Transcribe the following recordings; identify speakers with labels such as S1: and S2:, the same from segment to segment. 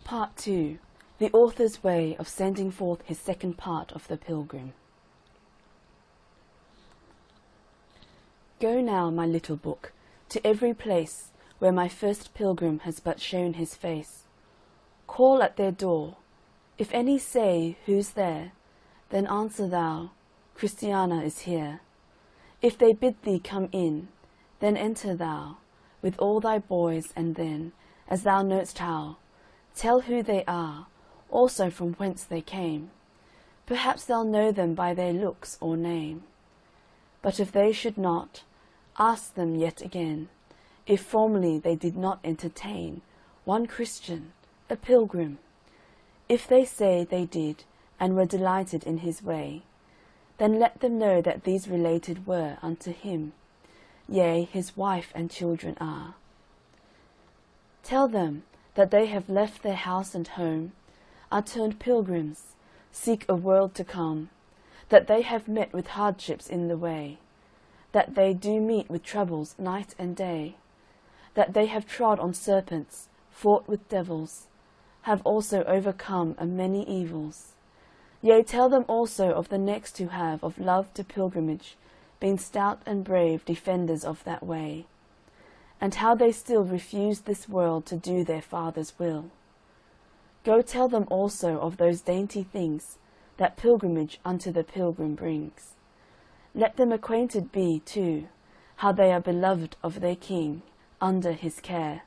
S1: Part 2. The author's way of sending forth his second part of the Pilgrim. Go now, my little book, to every place where my first pilgrim has but shown his face. Call at their door. If any say, Who's there? Then answer thou, Christiana is here. If they bid thee come in, then enter thou, with all thy boys, and then, as thou know'st how, tell who they are, also from whence they came. Perhaps thou'll know them by their looks or name. But if they should not, ask them yet again, if formerly they did not entertain one Christian, a pilgrim. If they say they did, and were delighted in his way, then let them know that these related were unto him, yea, his wife and children are. Tell them that they have left their house and home, are turned pilgrims, seek a world to come, that they have met with hardships in the way, that they do meet with troubles night and day, that they have trod on serpents, fought with devils, have also overcome a many evils. Yea, tell them also of the next who have of love to pilgrimage been stout and brave defenders of that way, and how they still refuse this world to do their Father's will. Go tell them also of those dainty things that pilgrimage unto the pilgrim brings. Let them acquainted be, too, how they are beloved of their King, under his care.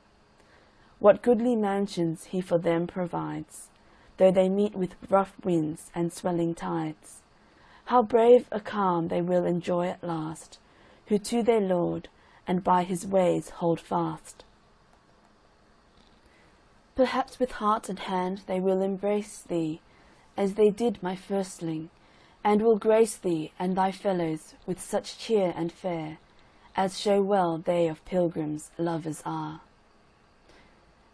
S1: What goodly mansions he for them provides, though they meet with rough winds and swelling tides. How brave a calm they will enjoy at last, who to their Lord and by his ways hold fast. Perhaps with heart and hand they will embrace thee, as they did my firstling, and will grace thee and thy fellows with such cheer and fare, as show well they of pilgrims lovers are.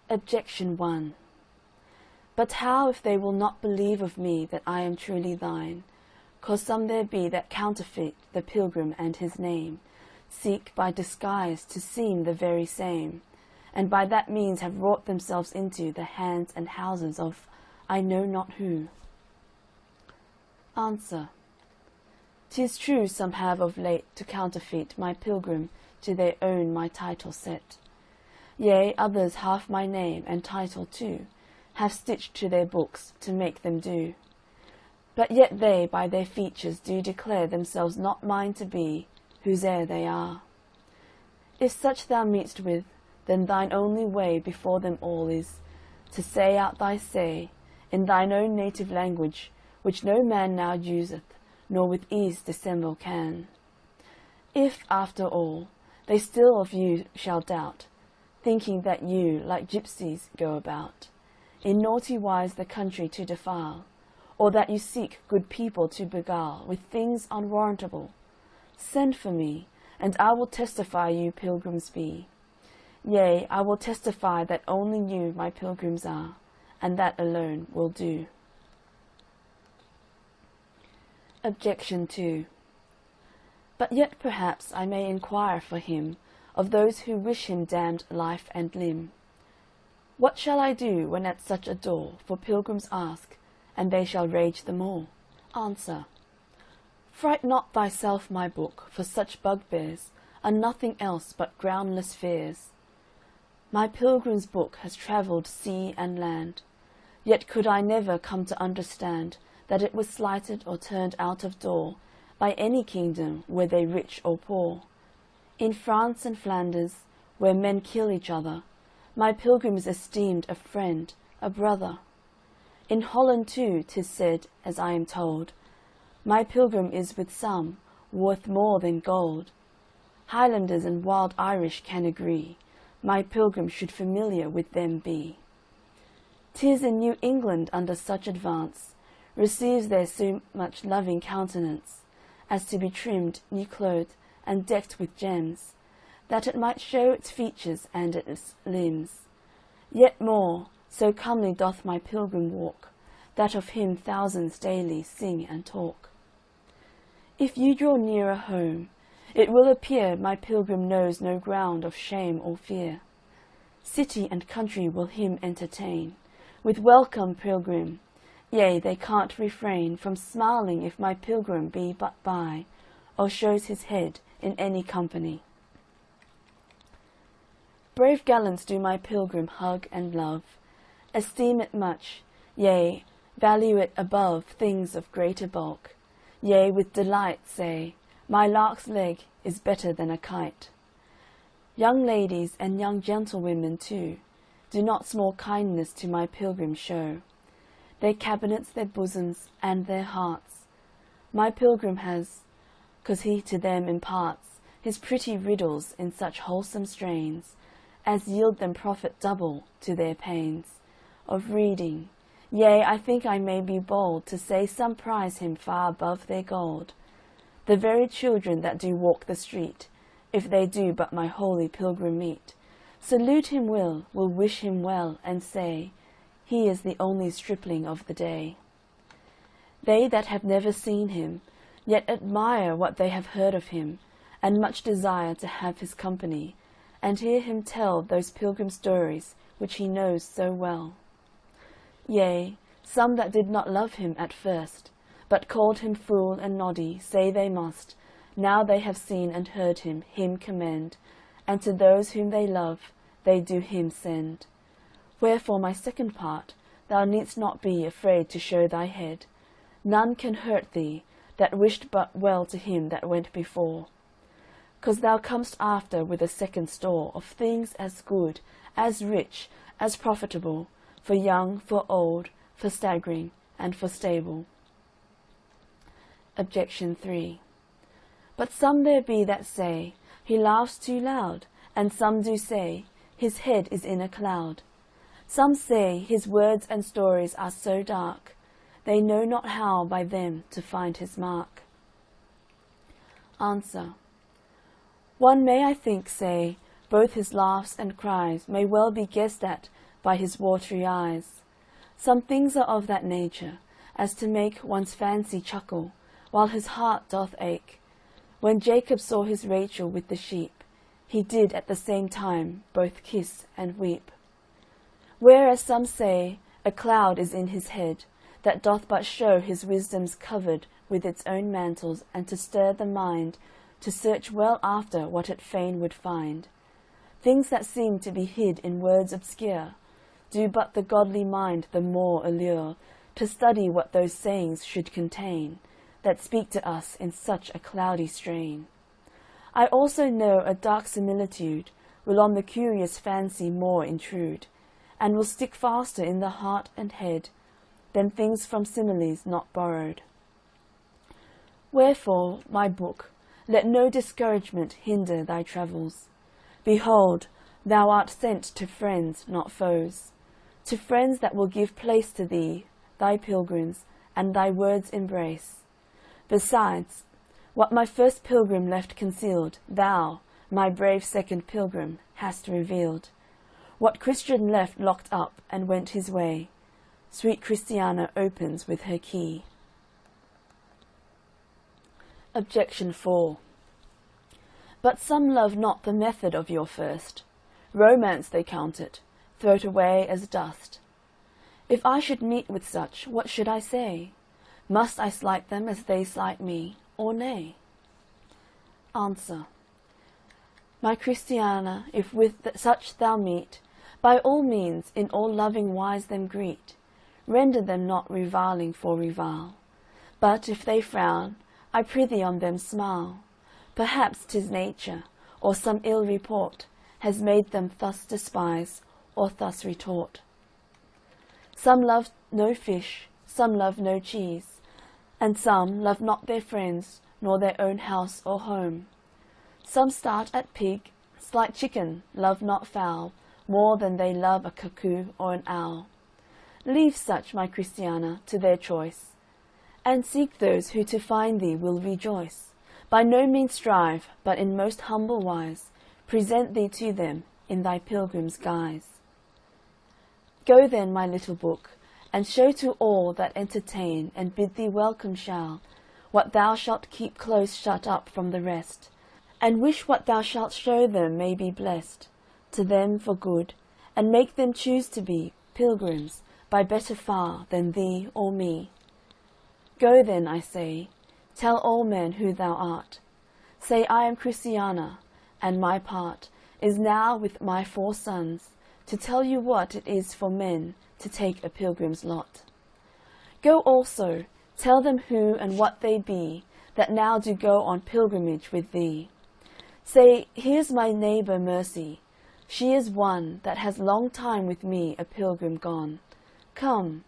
S1: Objection 1. But how if they will not believe of me that I am truly thine? 'Cause some there be that counterfeit the pilgrim and his name, seek by disguise to seem the very same, and by that means have wrought themselves into the hands and houses of I know not who. Answer. 'Tis true some have of late to counterfeit my pilgrim to their own my title set. Yea, others half my name and title too have stitched to their books to make them do. But yet they by their features do declare themselves not mine to be, whose'er they are. If such thou meetst with, then thine only way before them all is to say out thy say in thine own native language, which no man now useth, nor with ease dissemble can. If, after all, they still of you shall doubt, thinking that you, like gypsies, go about, in naughty wise the country to defile, or that you seek good people to beguile with things unwarrantable, send for me, and I will testify you pilgrims be. Yea, I will testify that only you my pilgrims are, and that alone will do. Objection 2. But yet perhaps I may inquire for him of those who wish him damned life and limb. What shall I do when at such a door for pilgrims ask, and they shall rage the more? Answer. Fright not thyself, my book, for such bugbears are nothing else but groundless fears. My pilgrim's book has travelled sea and land, yet could I never come to understand that it was slighted or turned out of door by any kingdom, were they rich or poor. In France and Flanders, where men kill each other, my pilgrim is esteemed a friend, a brother. In Holland too, 'tis said, as I am told, my pilgrim is with some worth more than gold. Highlanders and wild Irish can agree, my pilgrim should familiar with them be. 'Tis in New England under such advance, receives there so much loving countenance, as to be trimmed, new clothed, and decked with gems, that it might show its features and its limbs. Yet more, so comely doth my pilgrim walk, that of him thousands daily sing and talk. If you draw nearer home, it will appear my pilgrim knows no ground of shame or fear. City and country will him entertain, with welcome, pilgrim. Yea, they can't refrain from smiling if my pilgrim be but by, or shows his head in any company. Brave gallants do my pilgrim hug and love, esteem it much, yea, value it above things of greater bulk, yea, with delight say, my lark's leg is better than a kite. Young ladies and young gentlewomen too, do not small kindness to my pilgrim show. Their cabinets, their bosoms, and their hearts, my pilgrim has, 'cause he to them imparts his pretty riddles in such wholesome strains, as yield them profit double to their pains of reading. Yea, I think I may be bold to say some prize him far above their gold. The very children that do walk the street, if they do but my holy pilgrim meet, salute him will wish him well, and say, he is the only stripling of the day. They that have never seen him, yet admire what they have heard of him, and much desire to have his company, and hear him tell those pilgrim stories which he knows so well. Yea, some that did not love him at first, but called him fool and noddy, say they must, now they have seen and heard him commend, and to those whom they love they do him send. Wherefore, my second part, thou needst not be afraid to show thy head. None can hurt thee that wished but well to him that went before. 'Cause thou comest after with a second store of things as good, as rich, as profitable, for young, for old, for staggering, and for stable. Objection 3. But some there be that say, he laughs too loud, and some do say, his head is in a cloud. Some say, his words and stories are so dark, they know not how by them to find his mark. Answer. One may, I think, say, both his laughs and cries may well be guessed at by his watery eyes. Some things are of that nature, as to make one's fancy chuckle, while his heart doth ache. When Jacob saw his Rachel with the sheep, he did at the same time both kiss and weep. Whereas some say, a cloud is in his head, that doth but show his wisdom's covered with its own mantles, and to stir the mind to search well after what it fain would find. Things that seem to be hid in words obscure, do but the godly mind the more allure, to study what those sayings should contain, that speak to us in such a cloudy strain. I also know a dark similitude will on the curious fancy more intrude, and will stick faster in the heart and head than things from similes not borrowed. Wherefore, my book, let no discouragement hinder thy travels. Behold, thou art sent to friends, not foes, to friends that will give place to thee, thy pilgrims, and thy words embrace. Besides, what my first pilgrim left concealed, thou, my brave second pilgrim, hast revealed. What Christian left locked up and went his way, sweet Christiana opens with her key. Objection 4. But some love not the method of your first. Romance they count it, throw it away as dust. If I should meet with such, what should I say? Must I slight them as they slight me, or nay? Answer. My Christiana, if with such thou meet, by all means in all loving wise them greet, render them not reviling for revile. But if they frown, I prithee on them smile. Perhaps 'tis nature, or some ill report, has made them thus despise, or thus retort. Some love no fish, some love no cheese, and some love not their friends, nor their own house or home. Some start at pig, slight chicken, love not fowl, more than they love a cuckoo or an owl. Leave such, my Christiana, to their choice, and seek those who to find thee will rejoice. By no means strive, but in most humble wise, present thee to them in thy pilgrim's guise. Go then, my little book, and show to all that entertain and bid thee welcome shall, what thou shalt keep close shut up from the rest, and wish what thou shalt show them may be blessed, to them for good, and make them choose to be pilgrims by better far than thee or me. Go then, I say, tell all men who thou art. Say I am Christiana, and my part is now with my 4 sons to tell you what it is for men to take a pilgrim's lot. Go also, tell them who and what they be that now do go on pilgrimage with thee. Say, here's my neighbour Mercy, she is one that has long time with me a pilgrim gone. Come,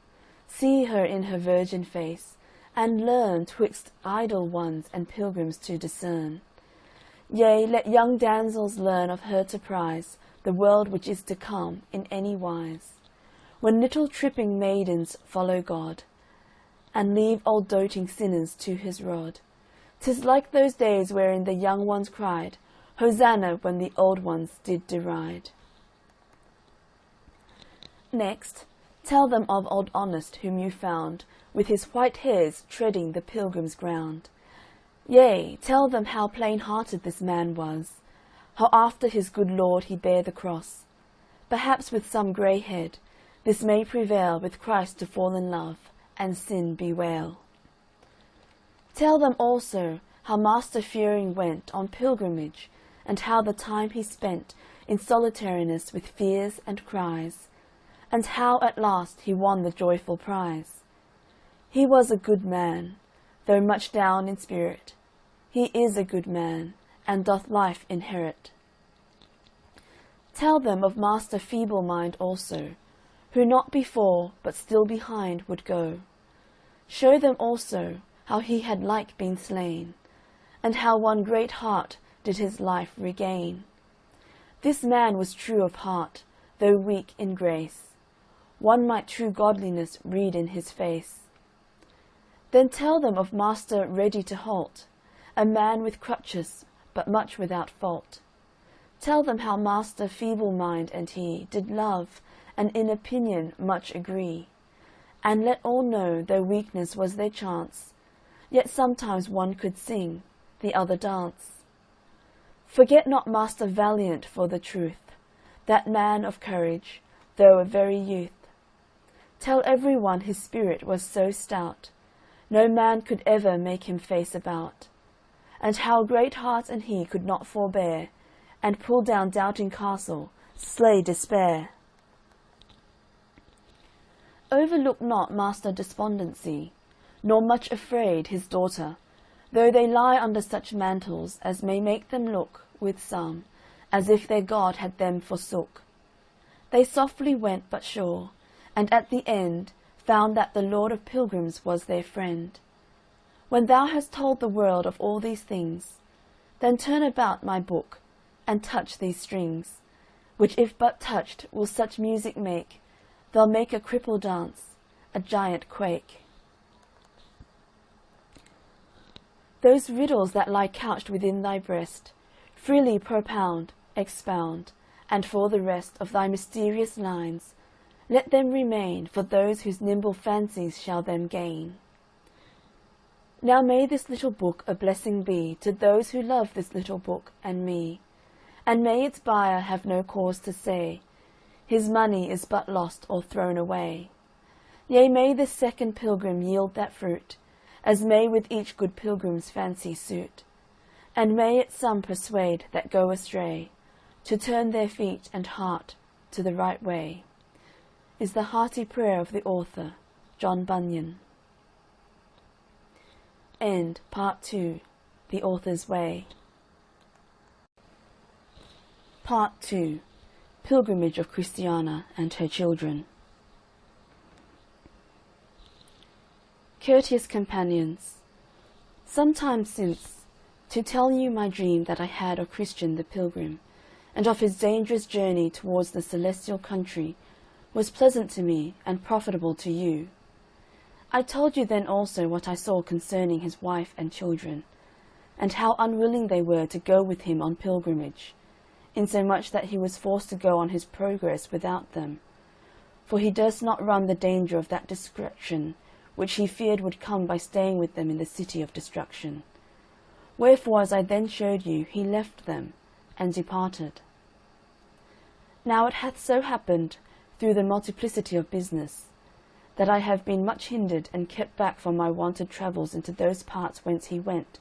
S1: see her in her virgin face, and learn twixt idle ones and pilgrims to discern. Yea, let young damsels learn of her to prize the world which is to come in any wise, when little tripping maidens follow God, and leave old doting sinners to his rod. 'Tis like those days wherein the young ones cried, Hosanna, when the old ones did deride. Next, tell them of old Honest, whom you found, with his white hairs treading the pilgrim's ground. Yea, tell them how plain-hearted this man was, how after his good Lord he bare the cross. Perhaps with some grey head, this may prevail with Christ to fall in love, and sin bewail. Tell them also how Master Fearing went on pilgrimage, and how the time he spent in solitariness with fears and cries, and how at last he won the joyful prize. He was a good man, though much down in spirit. He is a good man, and doth life inherit. Tell them of Master Feeble Mind also, who not before, but still behind would go. Show them also how he had like been slain, and how one great heart did his life regain. This man was true of heart, though weak in grace. One might true godliness read in his face. Then tell them of Master Ready to Halt, a man with crutches, but much without fault. Tell them how Master Feeble Mind and he did love, and in opinion much agree. And let all know, though weakness was their chance, yet sometimes one could sing, the other dance. Forget not Master Valiant for the truth, that man of courage, though a very youth. Tell every one his spirit was so stout, no man could ever make him face about, and how Great Heart and he could not forbear, and pull down Doubting Castle, slay Despair. Overlook not Master Despondency, nor much afraid his daughter, though they lie under such mantles as may make them look, with some, as if their God had them forsook. They softly went but sure, and at the end found that the Lord of Pilgrims was their friend. When thou hast told the world of all these things, then turn about my book, and touch these strings, which if but touched will such music make, they'll make a cripple dance, a giant quake. Those riddles that lie couched within thy breast, freely propound, expound, and for the rest of thy mysterious lines, let them remain for those whose nimble fancies shall them gain. Now may this little book a blessing be to those who love this little book and me, and may its buyer have no cause to say, his money is but lost or thrown away. Yea, may this second pilgrim yield that fruit, as may with each good pilgrim's fancy suit, and may it some persuade that go astray, to turn their feet and heart to the right way, is the hearty prayer of the author, John Bunyan. End Part 2. The Author's Way. Part 2. Pilgrimage of Christiana and her children. Courteous companions, some time since, to tell you my dream that I had of Christian the Pilgrim, and of his dangerous journey towards the celestial country, was pleasant to me and profitable to you. I told you then also what I saw concerning his wife and children, and how unwilling they were to go with him on pilgrimage, insomuch that he was forced to go on his progress without them, for he durst not run the danger of that destruction which he feared would come by staying with them in the city of destruction. Wherefore, as I then showed you, he left them, and departed. Now it hath so happened, through the multiplicity of business, that I have been much hindered and kept back from my wonted travels into those parts whence he went,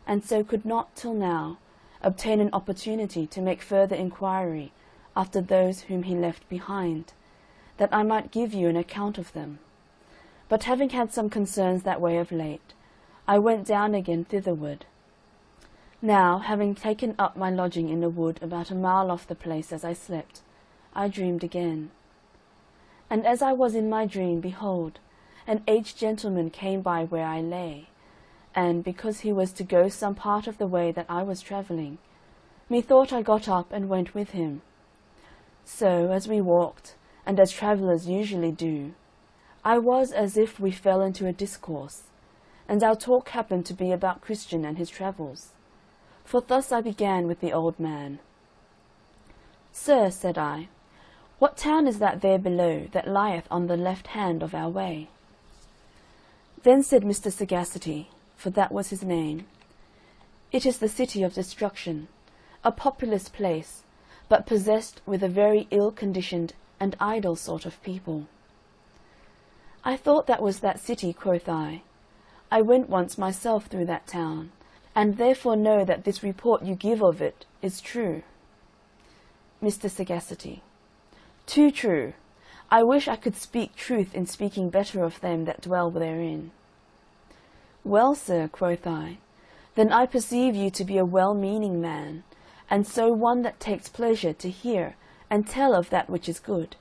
S1: and so could not till now obtain an opportunity to make further inquiry after those whom he left behind, that I might give you an account of them. But having had some concerns that way of late, I went down again thitherward. Now, having taken up my lodging in a wood about a mile off the place as I slept, I dreamed again. And as I was in my dream, behold, an aged gentleman came by where I lay, and, because he was to go some part of the way that I was travelling, methought I got up and went with him. So, as we walked, and as travellers usually do, I was as if we fell into a discourse, and our talk happened to be about Christian and his travels. For thus I began with the old man. "Sir," said I, "what town is that there below, that lieth on the left hand of our way?" Then said Mr. Sagacity, for that was his name, "It is the city of destruction, a populous place, but possessed with a very ill-conditioned and idle sort of people." "I thought that was that city," quoth I. "I went once myself through that town, and therefore know that this report you give of it is true." Mr. Sagacity, "Too true. I wish I could speak truth in speaking better of them that dwell therein." "Well, sir," quoth I, "then I perceive you to be a well-meaning man, and so one that takes pleasure to hear and tell of that which is good.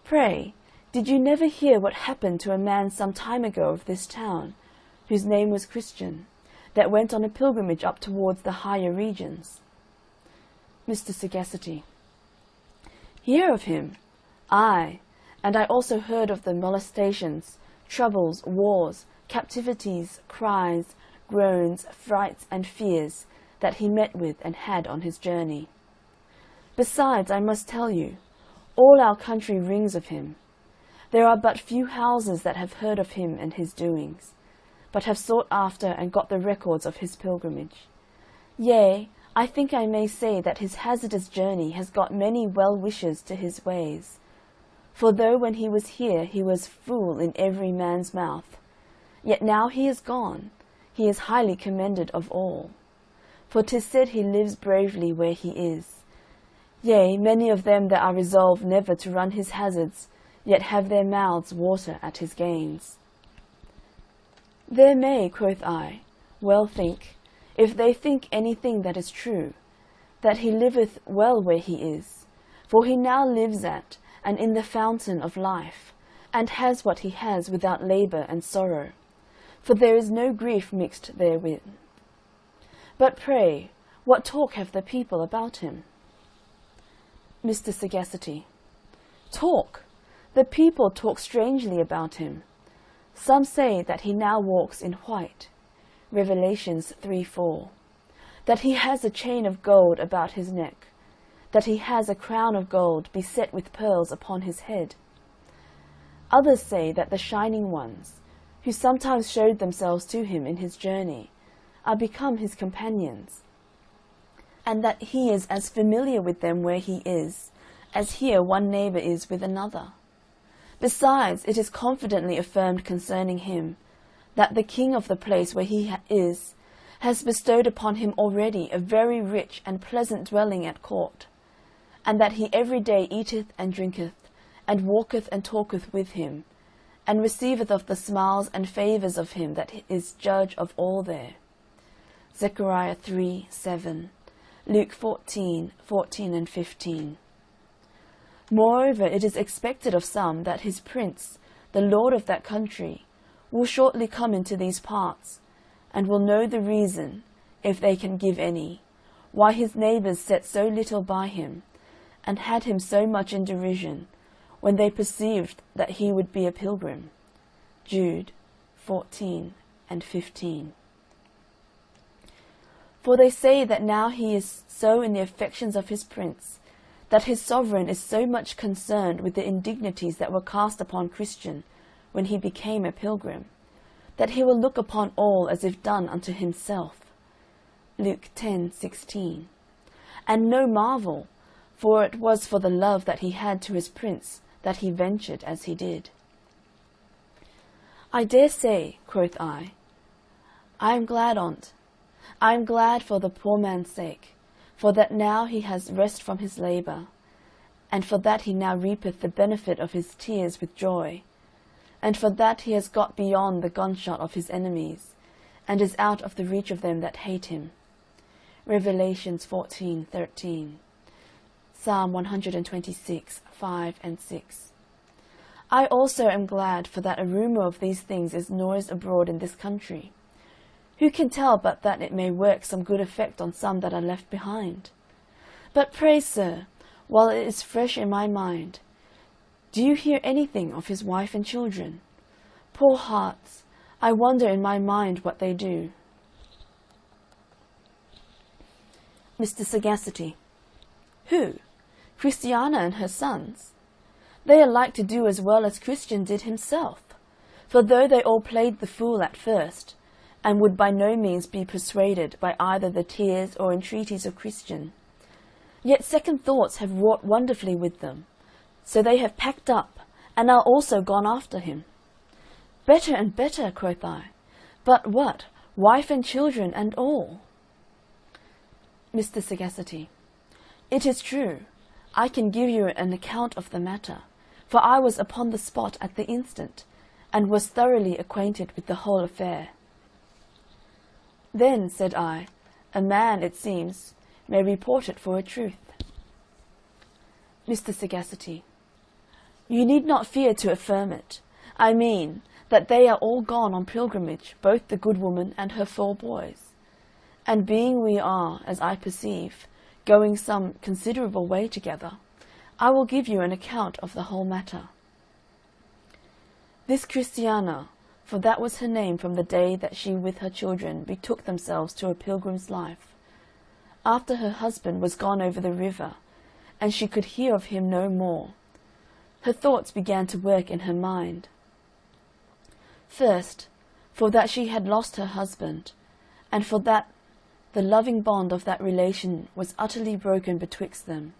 S1: Pray, did you never hear what happened to a man some time ago of this town, whose name was Christian, that went on a pilgrimage up towards the higher regions?" Mr. Sagacity, "Hear of him? Aye, and I also heard of the molestations, troubles, wars, captivities, cries, groans, frights, and fears that he met with and had on his journey. Besides, I must tell you, all our country rings of him. There are but few houses that have heard of him and his doings, but have sought after and got the records of his pilgrimage. Yea, I think I may say that his hazardous journey has got many well-wishers to his ways. For though when he was here he was fool in every man's mouth, yet now he is gone, he is highly commended of all. For 'tis said he lives bravely where he is. Yea, many of them that are resolved never to run his hazards, yet have their mouths water at his gains." "There may," quoth I, "well think, if they think anything that is true, that he liveth well where he is, for he now lives at and in the fountain of life, and has what he has without labour and sorrow, for there is no grief mixed therewith. But pray, what talk have the people about him?" Mr. Sagacity, "Talk! The people talk strangely about him. Some say that he now walks in white, Revelations 3:4, that he has a chain of gold about his neck, that he has a crown of gold beset with pearls upon his head. Others say that the shining ones, who sometimes showed themselves to him in his journey, are become his companions, and that he is as familiar with them where he is, as here one neighbour is with another. Besides, it is confidently affirmed concerning him, that the king of the place where he is has bestowed upon him already a very rich and pleasant dwelling at court, and that he every day eateth and drinketh, and walketh and talketh with him, and receiveth of the smiles and favours of him that is judge of all there. Zechariah 3:7, Luke 14:14 and 15. Moreover, it is expected of some that his prince, the lord of that country, will shortly come into these parts, and will know the reason, if they can give any, why his neighbours set so little by him, and had him so much in derision, when they perceived that he would be a pilgrim. Jude 14 and 15. For they say that now he is so in the affections of his prince, that his sovereign is so much concerned with the indignities that were cast upon Christian when he became a pilgrim, that he will look upon all as if done unto himself. Luke 10:16. And no marvel, for it was for the love that he had to his prince that he ventured as he did. I dare say, quoth I am glad on't. I am glad for the poor man's sake, for that now he has rest from his labour, and for that he now reapeth the benefit of his tears with joy, and for that he has got beyond the gunshot of his enemies, and is out of the reach of them that hate him. Revelations 14:13. Psalm 126, 5 and 6. I also am glad, for that a rumour of these things is noised abroad in this country. Who can tell but that it may work some good effect on some that are left behind? But pray, sir, while it is fresh in my mind, do you hear anything of his wife and children? Poor hearts, I wonder in my mind what they do. Mr. Sagacity. Who? Christiana and her sons? They are like to do as well as Christian did himself, for though they all played the fool at first, and would by no means be persuaded by either the tears or entreaties of Christian, yet second thoughts have wrought wonderfully with them, so they have packed up, and are also gone after him. Better and better, quoth I, but what, wife and children and all? Mr. Sagacity. It is true, I can give you an account of the matter, for I was upon the spot at the instant, and was thoroughly acquainted with the whole affair. Then, said I, a man, it seems, may report it for a truth. Mr. Sagacity. You need not fear to affirm it. I mean, that they are all gone on pilgrimage, both the good woman and her 4 boys. And being we are, as I perceive, going some considerable way together, I will give you an account of the whole matter. This Christiana, for that was her name from the day that she with her children betook themselves to a pilgrim's life, after her husband was gone over the river, and she could hear of him no more, her thoughts began to work in her mind. First, for that she had lost her husband, and for that the loving bond of that relation was utterly broken betwixt them.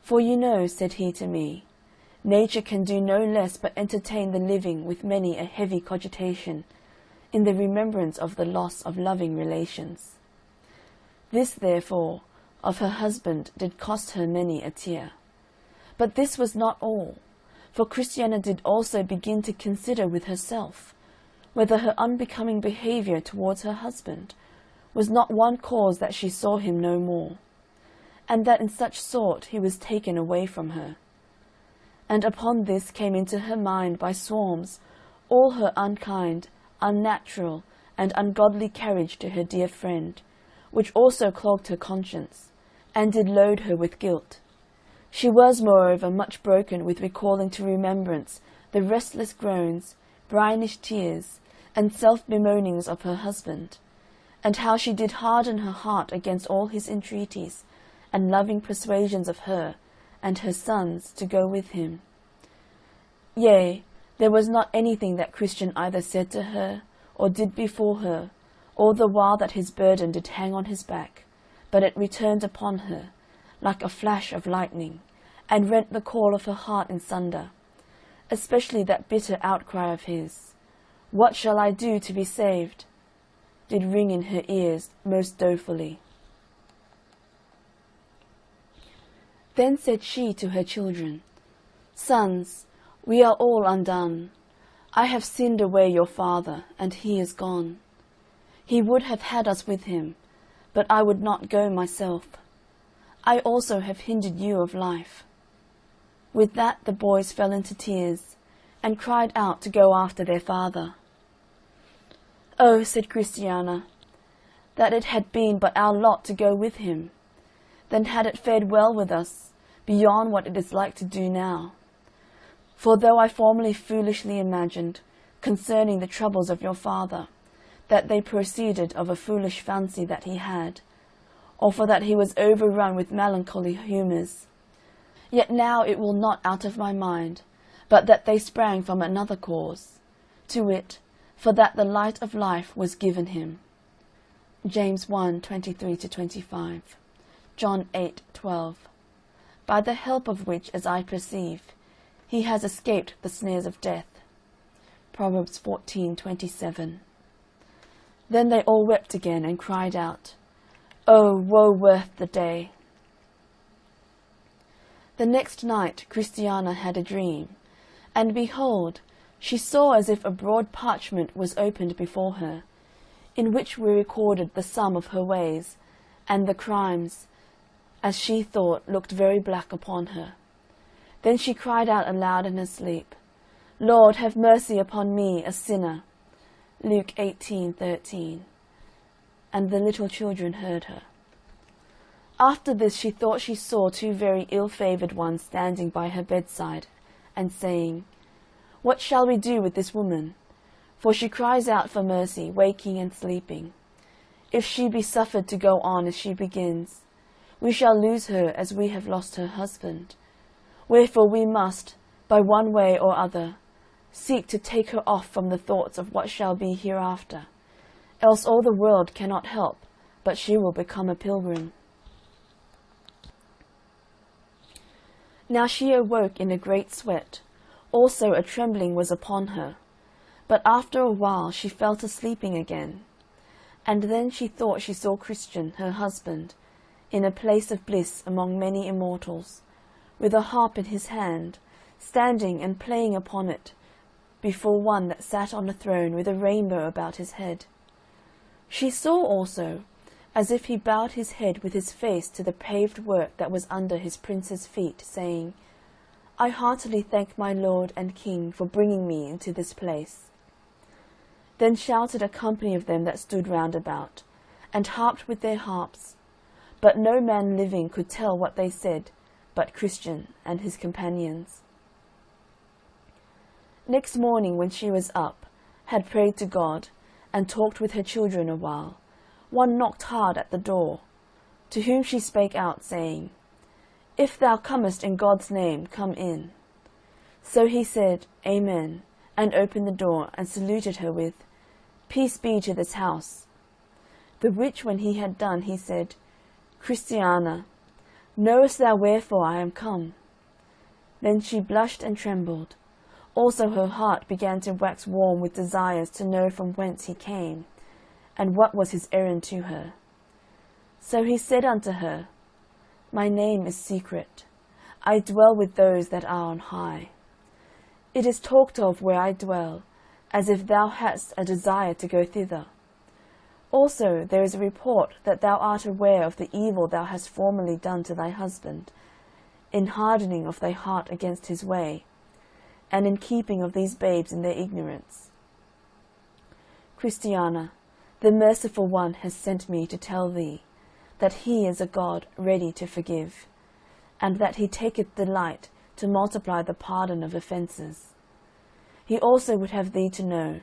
S1: For you know, said he to me, nature can do no less but entertain the living with many a heavy cogitation, in the remembrance of the loss of loving relations. This, therefore, of her husband did cost her many a tear. But this was not all, for Christiana did also begin to consider with herself, whether her unbecoming behaviour towards her husband was not one cause that she saw him no more, and that in such sort he was taken away from her. And upon this came into her mind by swarms all her unkind, unnatural, and ungodly carriage to her dear friend, which also clogged her conscience, and did load her with guilt. She was, moreover, much broken with recalling to remembrance the restless groans, brinish tears, and self-bemoanings of her husband, and how she did harden her heart against all his entreaties, and loving persuasions of her, and her sons, to go with him. Yea, there was not anything that Christian either said to her, or did before her, all the while that his burden did hang on his back, but it returned upon her, like a flash of lightning, and rent the core of her heart in sunder, especially that bitter outcry of his, "What shall I do to be saved?" did ring in her ears most dolefully. Then said she to her children, "Sons, we are all undone. I have sinned away your father, and he is gone. He would have had us with him, but I would not go myself. I also have hindered you of life." With that the boys fell into tears, and cried out to go after their father. "Oh," said Christiana, "that it had been but our lot to go with him, then had it fared well with us, beyond what it is like to do now. For though I formerly foolishly imagined, concerning the troubles of your father, that they proceeded of a foolish fancy that he had, or for that he was overrun with melancholy humours, yet now it will not out of my mind, but that they sprang from another cause, to wit, for that the light of life was given him." James 1:23-25, John 8:12, by the help of which, as I perceive, he has escaped the snares of death. Proverbs 14:27. Then they all wept again and cried out, "Oh, woe worth the day!" The next night Christiana had a dream, and behold, she saw as if a broad parchment was opened before her, in which were recorded the sum of her ways, and the crimes, as she thought, looked very black upon her. Then she cried out aloud in her sleep, "Lord, have mercy upon me, a sinner." Luke 18:13. And the little children heard her. After this she thought she saw two very ill-favoured ones standing by her bedside, and saying, "What shall we do with this woman? For she cries out for mercy, waking and sleeping. If she be suffered to go on as she begins, we shall lose her as we have lost her husband. Wherefore we must, by one way or other, seek to take her off from the thoughts of what shall be hereafter, else all the world cannot help, but she will become a pilgrim." Now she awoke in a great sweat, also a trembling was upon her, but after a while she fell to sleeping again. And then she thought she saw Christian, her husband, in a place of bliss among many immortals, with a harp in his hand, standing and playing upon it, before one that sat on a throne with a rainbow about his head. She saw also, as if he bowed his head with his face to the paved work that was under his prince's feet, saying, "I heartily thank my Lord and King for bringing me into this place." Then shouted a company of them that stood round about, and harped with their harps, but no man living could tell what they said, but Christian and his companions. Next morning when she was up, had prayed to God, and talked with her children a while, one knocked hard at the door, to whom she spake out, saying, "If thou comest in God's name, come in." So he said, "Amen," and opened the door, and saluted her with, "Peace be to this house." The which when he had done, he said, "Christiana, knowest thou wherefore I am come?" Then she blushed and trembled. Also her heart began to wax warm with desires to know from whence he came, and what was his errand to her. So he said unto her, "My name is Secret. I dwell with those that are on high. It is talked of where I dwell, as if thou hadst a desire to go thither. Also there is a report that thou art aware of the evil thou hast formerly done to thy husband, in hardening of thy heart against his way, and in keeping of these babes in their ignorance. Christiana, the merciful one has sent me to tell thee that he is a God ready to forgive, and that he taketh delight to multiply the pardon of offences. He also would have thee to know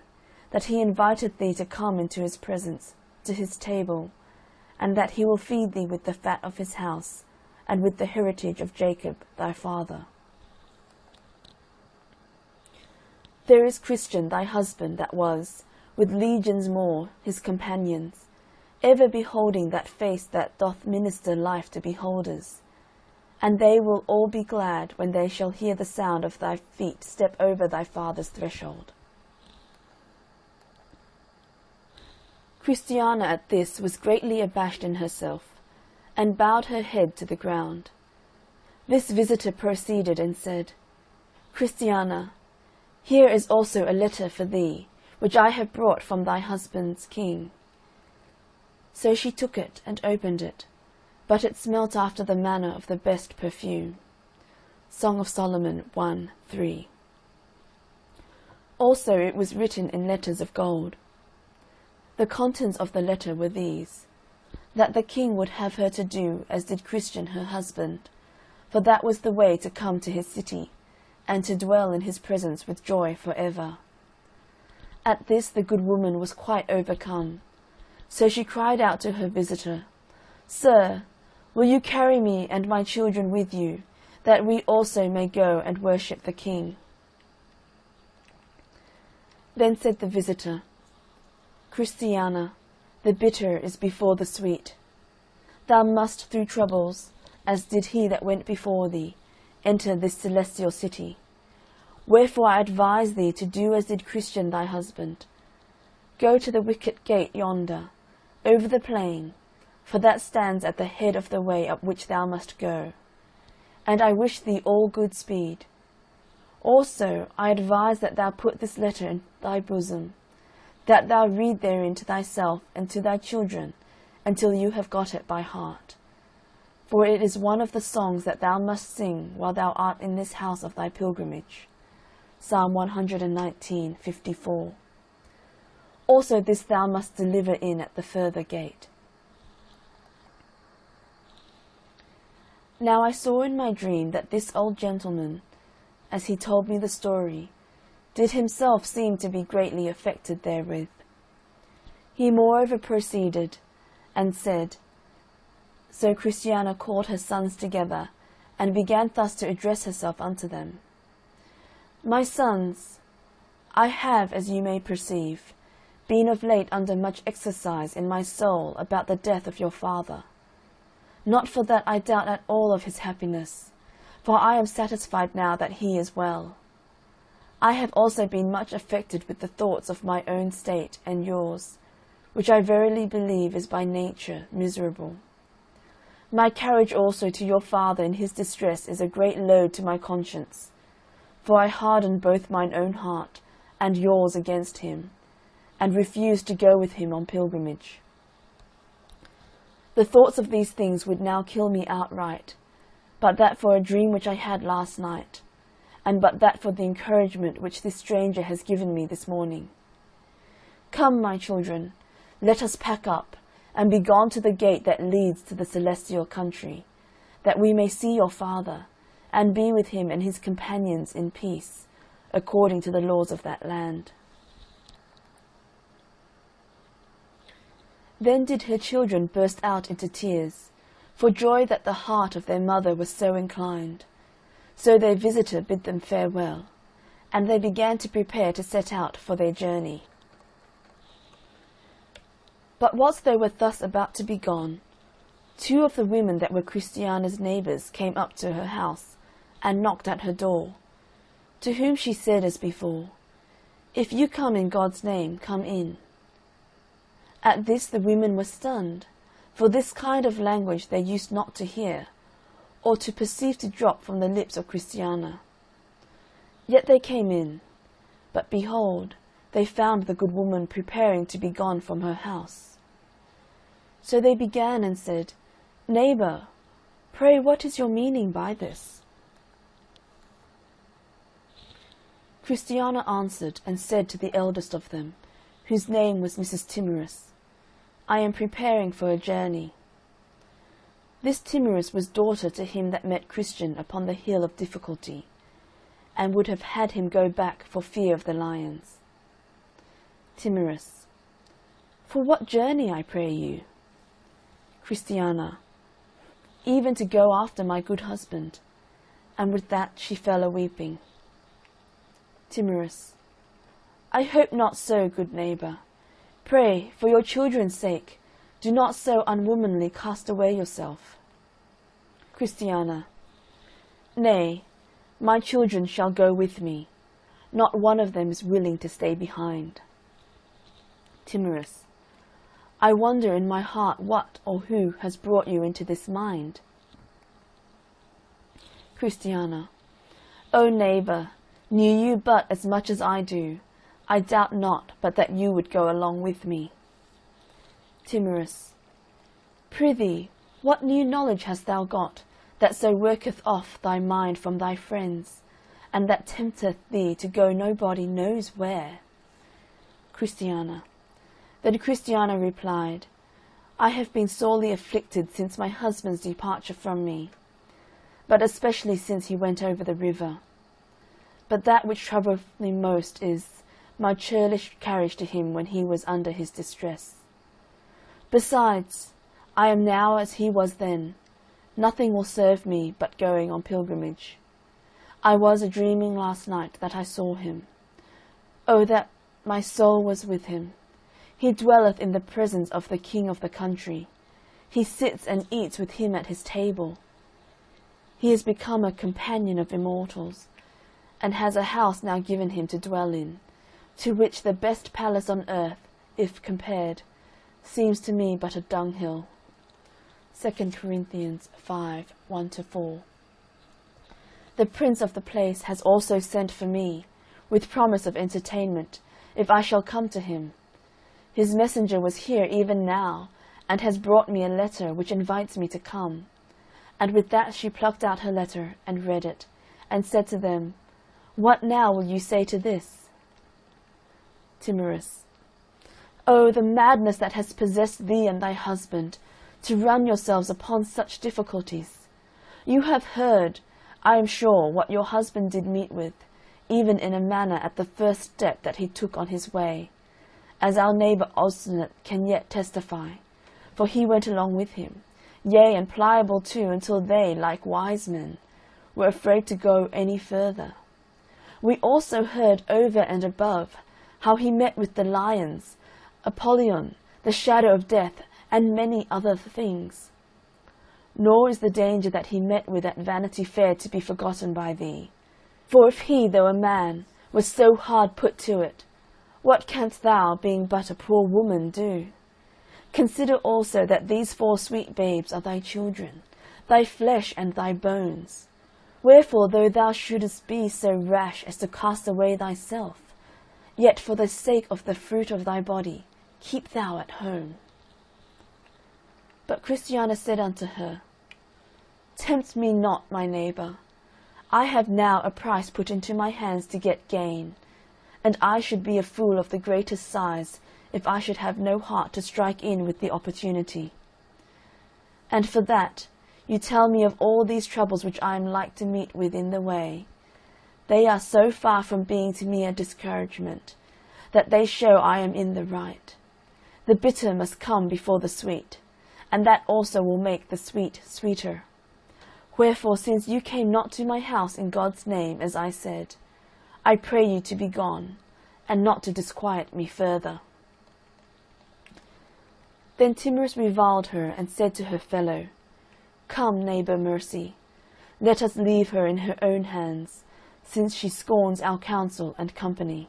S1: that he inviteth thee to come into his presence, to his table, and that he will feed thee with the fat of his house, and with the heritage of Jacob thy father. There is Christian thy husband that was, with legions more, his companions, ever beholding that face that doth minister life to beholders. And they will all be glad when they shall hear the sound of thy feet step over thy father's threshold." Christiana at this was greatly abashed in herself, and bowed her head to the ground. This visitor proceeded and said, "Christiana, here is also a letter for thee, which I have brought from thy husband's king." So she took it and opened it, but it smelt after the manner of the best perfume. Song of Solomon 1:3. Also it was written in letters of gold. The contents of the letter were these, that the king would have her to do as did Christian her husband, for that was the way to come to his city, and to dwell in his presence with joy for ever. At this the good woman was quite overcome. So she cried out to her visitor, "Sir, will you carry me and my children with you, that we also may go and worship the king?" Then said the visitor, "Christiana, the bitter is before the sweet. Thou must through troubles, as did he that went before thee, enter this celestial city, Wherefore I advise thee to do as did Christian thy husband. Go to the wicket gate yonder, over the plain, for that stands at the head of the way up which thou must go. And I wish thee all good speed. Also I advise that thou put this letter in thy bosom, that thou read therein to thyself and to thy children, until you have got it by heart. For it is one of the songs that thou must sing while thou art in this house of thy pilgrimage. Psalm 119:54. Also this thou must deliver in at the further gate. Now I saw in my dream that this old gentleman, as he told me the story, did himself seem to be greatly affected therewith. He moreover proceeded, and said, So Christiana called her sons together, and began thus to address herself unto them. My sons, I have, as you may perceive, been of late under much exercise in my soul about the death of your father. Not for that I doubt at all of his happiness, for I am satisfied now that he is well. I have also been much affected with the thoughts of my own state and yours, which I verily believe is by nature miserable. My carriage also to your father in his distress is a great load to my conscience, for I hardened both mine own heart and yours against him, and refused to go with him on pilgrimage. The thoughts of these things would now kill me outright, but that for a dream which I had last night, and but that for the encouragement which this stranger has given me this morning. Come, my children, let us pack up, and be gone to the gate that leads to the celestial country, that we may see your father, and be with him and his companions in peace, according to the laws of that land. Then did her children burst out into tears, for joy that the heart of their mother was so inclined. So their visitor bid them farewell, and they began to prepare to set out for their journey. But whilst they were thus about to be gone, 2 of the women that were Christiana's neighbours came up to her house, and knocked at her door, to whom she said as before, If you come in God's name, come in. At this the women were stunned, for this kind of language they used not to hear, or to perceive to drop from the lips of Christiana. Yet they came in, but behold, they found the good woman preparing to be gone from her house. So they began and said, Neighbour, pray what is your meaning by this? Christiana answered and said to the eldest of them, whose name was Mrs. Timorous, I am preparing for a journey. This Timorous was daughter to him that met Christian upon the hill of Difficulty, and would have had him go back for fear of the lions. Timorous, For what journey, I pray you? Christiana, Even to go after my good husband. And with that she fell a-weeping. Timorous, I hope not so, good neighbour. Pray, for your children's sake, do not so unwomanly cast away yourself. Christiana, Nay, my children shall go with me. Not one of them is willing to stay behind. Timorous, I wonder in my heart what or who has brought you into this mind. Christiana, O neighbour, knew you but as much as I do, I doubt not but that you would go along with me. Timorous, Prithee, what new knowledge hast thou got, that so worketh off thy mind from thy friends, and that tempteth thee to go nobody knows where? Christiana. Then Christiana replied, I have been sorely afflicted since my husband's departure from me, but especially since he went over the river. But that which troubleth me most is my churlish carriage to him when he was under his distress. Besides, I am now as he was then. Nothing will serve me but going on pilgrimage. I was a-dreaming last night that I saw him. Oh, that my soul was with him! He dwelleth in the presence of the king of the country. He sits and eats with him at his table. He is become a companion of immortals, and has a house now given him to dwell in, to which the best palace on earth, if compared, seems to me but a dunghill. 2 Corinthians 5:1-4. The prince of the place has also sent for me, with promise of entertainment, if I shall come to him. His messenger was here even now, and has brought me a letter which invites me to come. And with that she plucked out her letter, and read it, and said to them, What now will you say to this? Timorous. Oh, the madness that has possessed thee and thy husband, to run yourselves upon such difficulties. You have heard, I am sure, what your husband did meet with, even in a manner at the first step that he took on his way, as our neighbour Obstinate can yet testify, for he went along with him, yea, and Pliable too, until they, like wise men, were afraid to go any further. We also heard over and above how he met with the lions, Apollyon, the shadow of death, and many other things. Nor is the danger that he met with at Vanity Fair to be forgotten by thee. For if he, though a man, was so hard put to it, what canst thou, being but a poor woman, do? Consider also that these 4 sweet babes are thy children, thy flesh and thy bones. Wherefore, though thou shouldest be so rash as to cast away thyself, yet for the sake of the fruit of thy body, keep thou at home. But Christiana said unto her, Tempt me not, my neighbour. I have now a price put into my hands to get gain, and I should be a fool of the greatest size if I should have no heart to strike in with the opportunity. And for that, you tell me of all these troubles which I am like to meet with in the way. They are so far from being to me a discouragement, that they show I am in the right. The bitter must come before the sweet, and that also will make the sweet sweeter. Wherefore, since you came not to my house in God's name, as I said, I pray you to be gone, and not to disquiet me further. Then Timorous reviled her, and said to her fellow, Come, neighbour Mercy, let us leave her in her own hands, since she scorns our counsel and company.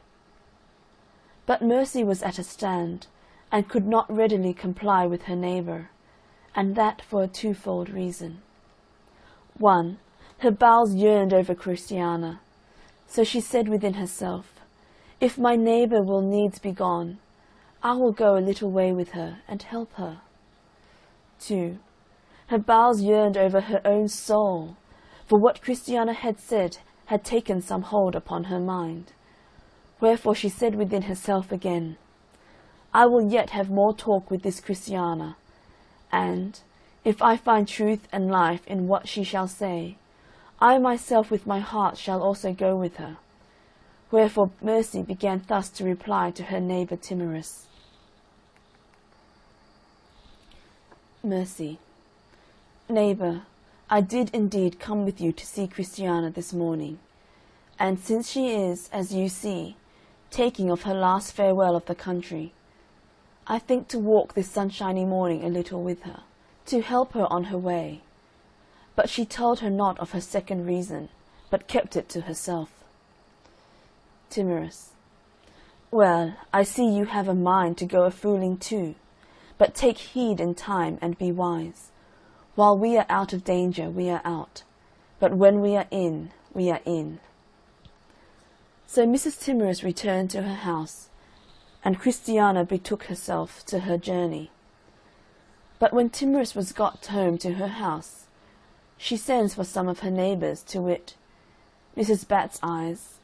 S1: But Mercy was at a stand, and could not readily comply with her neighbour, and that for a 2-fold reason. 1, her bowels yearned over Christiana, so she said within herself, If my neighbour will needs be gone, I will go a little way with her, and help her. 2, her bowels yearned over her own soul, for what Christiana had said had taken some hold upon her mind. Wherefore she said within herself again, I will yet have more talk with this Christiana, and, if I find truth and life in what she shall say, I myself with my heart shall also go with her. Wherefore Mercy began thus to reply to her neighbour Timorous. Mercy. Neighbour, I did indeed come with you to see Christiana this morning, and since she is, as you see, taking of her last farewell of the country, I think to walk this sunshiny morning a little with her, to help her on her way. But she told her not of her second reason, but kept it to herself. Timorous. Well, I see you have a mind to go a-fooling too, but take heed in time and be wise. While we are out of danger, we are out, but when we are in, we are in. So Mrs. Timorous returned to her house, and Christiana betook herself to her journey. But when Timorous was got home to her house, she sends for some of her neighbours, to wit, Mrs. Bat's Eyes,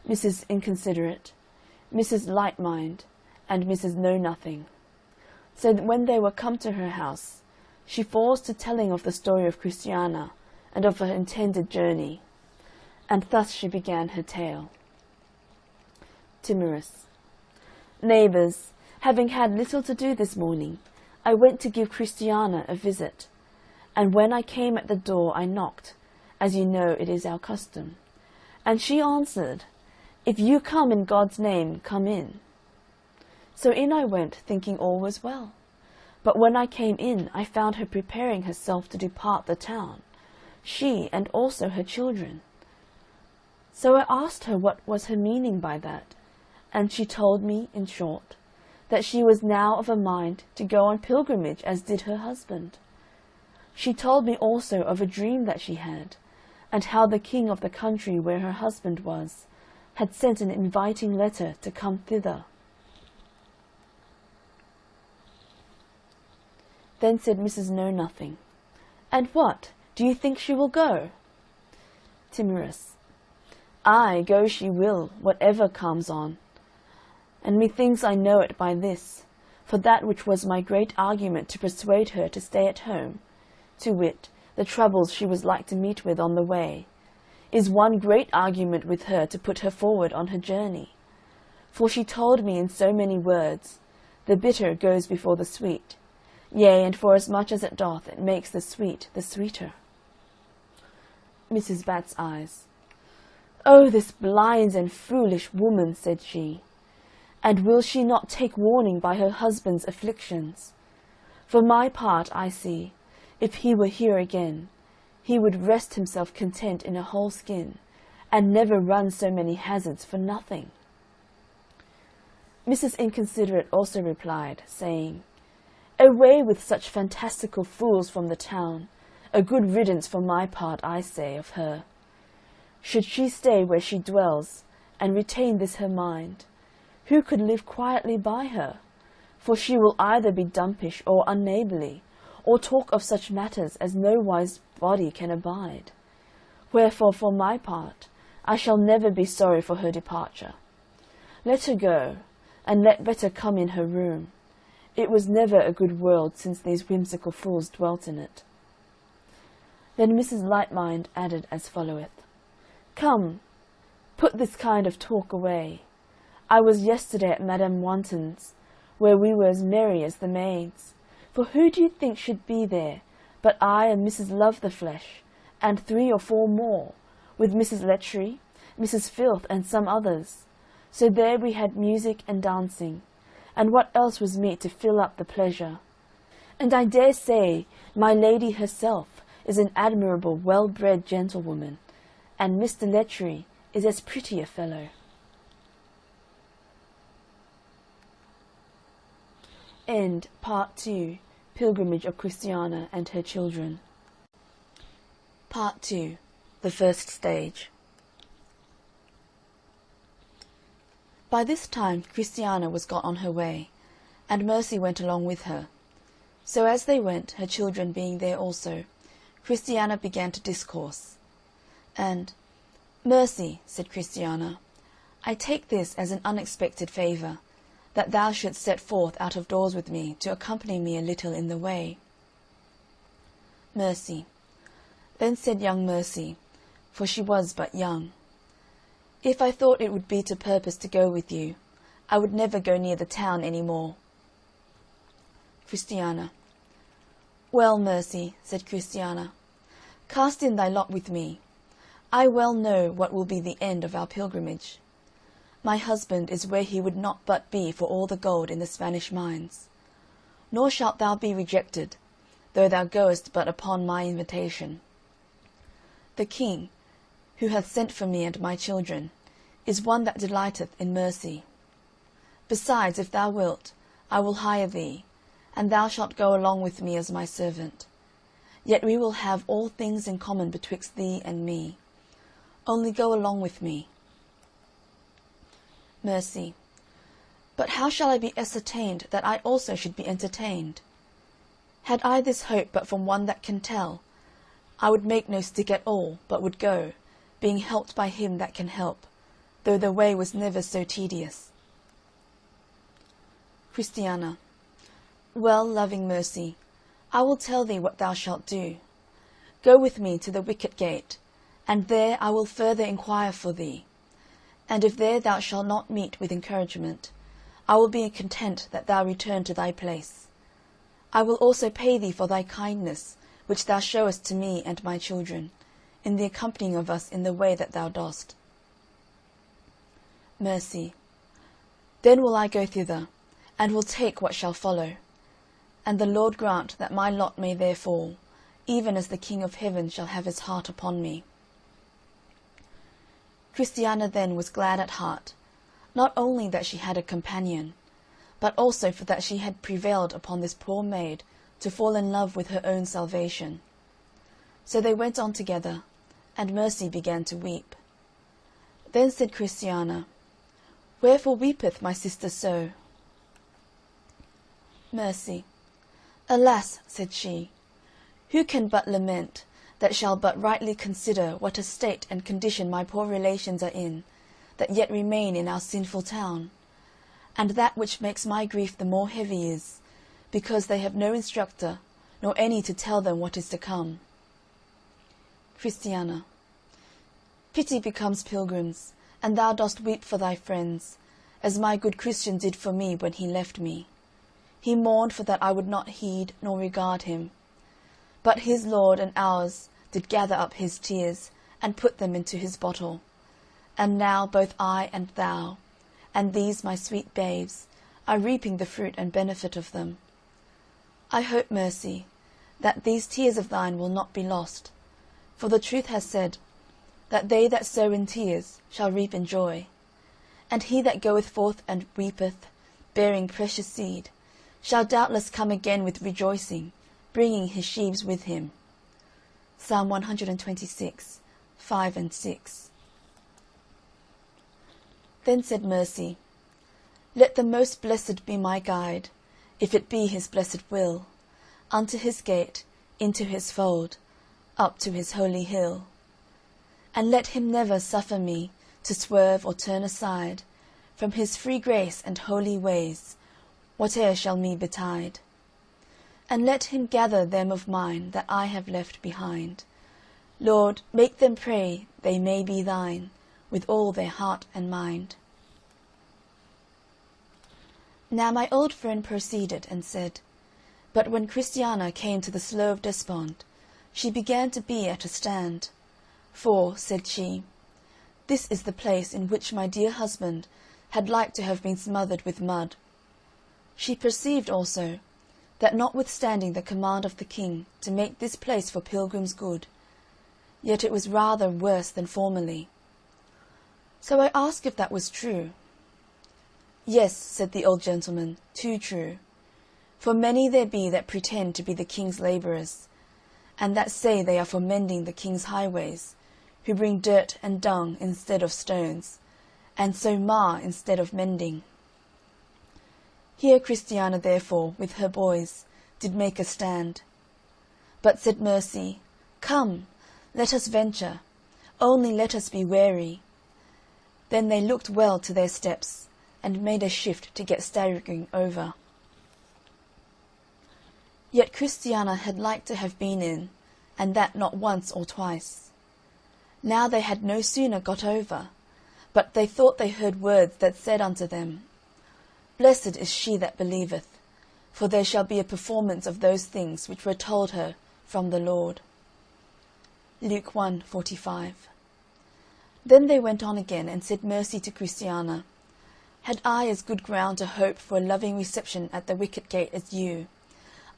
S1: Mrs. Inconsiderate, Mrs. Lightmind, and Mrs. Know-Nothing. So that when they were come to her house, she falls to telling of the story of Christiana, and of her intended journey, and thus she began her tale. Timorous. Neighbours, having had little to do this morning, I went to give Christiana a visit, and when I came at the door I knocked, as you know it is our custom, and she answered, If you come in God's name, come in. So in I went, thinking all was well. But when I came in, I found her preparing herself to depart the town, she and also her children. So I asked her what was her meaning by that, and she told me, in short, that she was now of a mind to go on pilgrimage as did her husband. She told me also of a dream that she had, and how the king of the country where her husband was had sent an inviting letter to come thither. Then said Mrs. Know-nothing, "And what, do you think she will go?" Timorous, "Ay, go she will, whatever comes on. And methinks I know it by this, for that which was my great argument to persuade her to stay at home, to wit, the troubles she was like to meet with on the way, is one great argument with her to put her forward on her journey. For she told me in so many words, the bitter goes before the sweet, yea, and forasmuch as it doth, it makes the sweet the sweeter." Mrs. Bat's eyes. "Oh, this blind and foolish woman," said she, "and will she not take warning by her husband's afflictions? For my part, I see, if he were here again, he would rest himself content in a whole skin, and never run so many hazards for nothing." Mrs. Inconsiderate also replied, saying, "Away with such fantastical fools from the town, a good riddance for my part, I say, of her. Should she stay where she dwells, and retain this her mind, who could live quietly by her? For she will either be dumpish or unneighbourly, or talk of such matters as no wise body can abide. Wherefore, for my part, I shall never be sorry for her departure. Let her go, and let better come in her room. It was never a good world since these whimsical fools dwelt in it." Then Mrs. Lightmind added as followeth, "Come, put this kind of talk away. I was yesterday at Madame Wanton's, where we were as merry as the maids. For who do you think should be there, but I and Mrs. Love-the-Flesh, and 3 or 4 more, with Mrs. Letchery, Mrs. Filth, and some others. So there we had music and dancing, and what else was meet to fill up the pleasure? And I dare say my lady herself is an admirable well-bred gentlewoman, and Mr. Letchery is as pretty a fellow." End Part 2. Pilgrimage of Christiana and her children. Part 2. The first stage. By this time Christiana was got on her way, and Mercy went along with her. So as they went, her children being there also, Christiana began to discourse. And, "Mercy," said Christiana, "I take this as an unexpected favour, that thou shouldst set forth out of doors with me to accompany me a little in the way." Mercy. Then said young Mercy, for she was but young, "If I thought it would be to purpose to go with you, I would never go near the town any more." Christiana. "Well, Mercy," said Christiana, "cast in thy lot with me. I well know what will be the end of our pilgrimage. My husband is where he would not but be for all the gold in the Spanish mines. Nor shalt thou be rejected, though thou goest but upon my invitation. The King, who hath sent for me and my children, is one that delighteth in mercy. Besides, if thou wilt, I will hire thee, and thou shalt go along with me as my servant. Yet we will have all things in common betwixt thee and me. Only go along with me." Mercy. But how shall I be ascertained that I also should be entertained? Had I this hope but from one that can tell, I would make no stick at all, but would go, being helped by him that can help, though the way was never so tedious. Christiana. Well, loving Mercy, I will tell thee what thou shalt do. Go with me to the wicket gate, and there I will further inquire for thee. And if there thou shalt not meet with encouragement, I will be content that thou return to thy place. I will also pay thee for thy kindness, which thou showest to me and my children, in the accompanying of us in the way that thou dost. Mercy. Then will I go thither, and will take what shall follow. And the Lord grant that my lot may there fall, even as the King of heaven shall have his heart upon me. Christiana then was glad at heart, not only that she had a companion, but also for that she had prevailed upon this poor maid to fall in love with her own salvation. So they went on together, and Mercy began to weep. Then said Christiana, "Wherefore weepeth my sister so?" Mercy, "Alas," said she, "who can but lament, that shall but rightly consider what a state and condition my poor relations are in, that yet remain in our sinful town? And that which makes my grief the more heavy is, because they have no instructor, nor any to tell them what is to come." Christiana, "Pity becomes pilgrims, and thou dost weep for thy friends, as my good Christian did for me when he left me. He mourned for that I would not heed nor regard him. But his Lord and ours did gather up his tears, and put them into his bottle. And now both I and thou, and these my sweet babes, are reaping the fruit and benefit of them. I hope, Mercy, that these tears of thine will not be lost, for the truth has said, that they that sow in tears shall reap in joy. And he that goeth forth and weepeth, bearing precious seed, shall doubtless come again with rejoicing, bringing his sheaves with him." Psalm 126, 5 and 6. Then said Mercy, "Let the most blessed be my guide, if it be his blessed will, unto his gate, into his fold, up to his holy hill. And let him never suffer me to swerve or turn aside from his free grace and holy ways, whate'er shall me betide. And let him gather them of mine that I have left behind. Lord, make them pray they may be thine, with all their heart and mind." Now my old friend proceeded and said, but when Christiana came to the Slough of Despond, she began to be at a stand. For, said she, this is the place in which my dear husband had like to have been smothered with mud. She perceived also that notwithstanding the command of the king to make this place for pilgrims good, yet it was rather worse than formerly. So I asked if that was true. Yes, said the old gentleman, too true. For many there be that pretend to be the king's labourers, and that say they are for mending the king's highways, who bring dirt and dung instead of stones, and so mar instead of mending. Here Christiana therefore with her boys did make a stand. But said Mercy, Come, let us venture, only let us be wary. Then they looked well to their steps, and made a shift to get staggering over. Yet Christiana had like to have been in, and that not once or twice. Now they had no sooner got over, but they thought they heard words that said unto them, Blessed is she that believeth, for there shall be a performance of those things which were told her from the Lord. Luke 1:45. Then they went on again, and said Mercy to Christiana, Had I as good ground to hope for a loving reception at the wicket gate as you,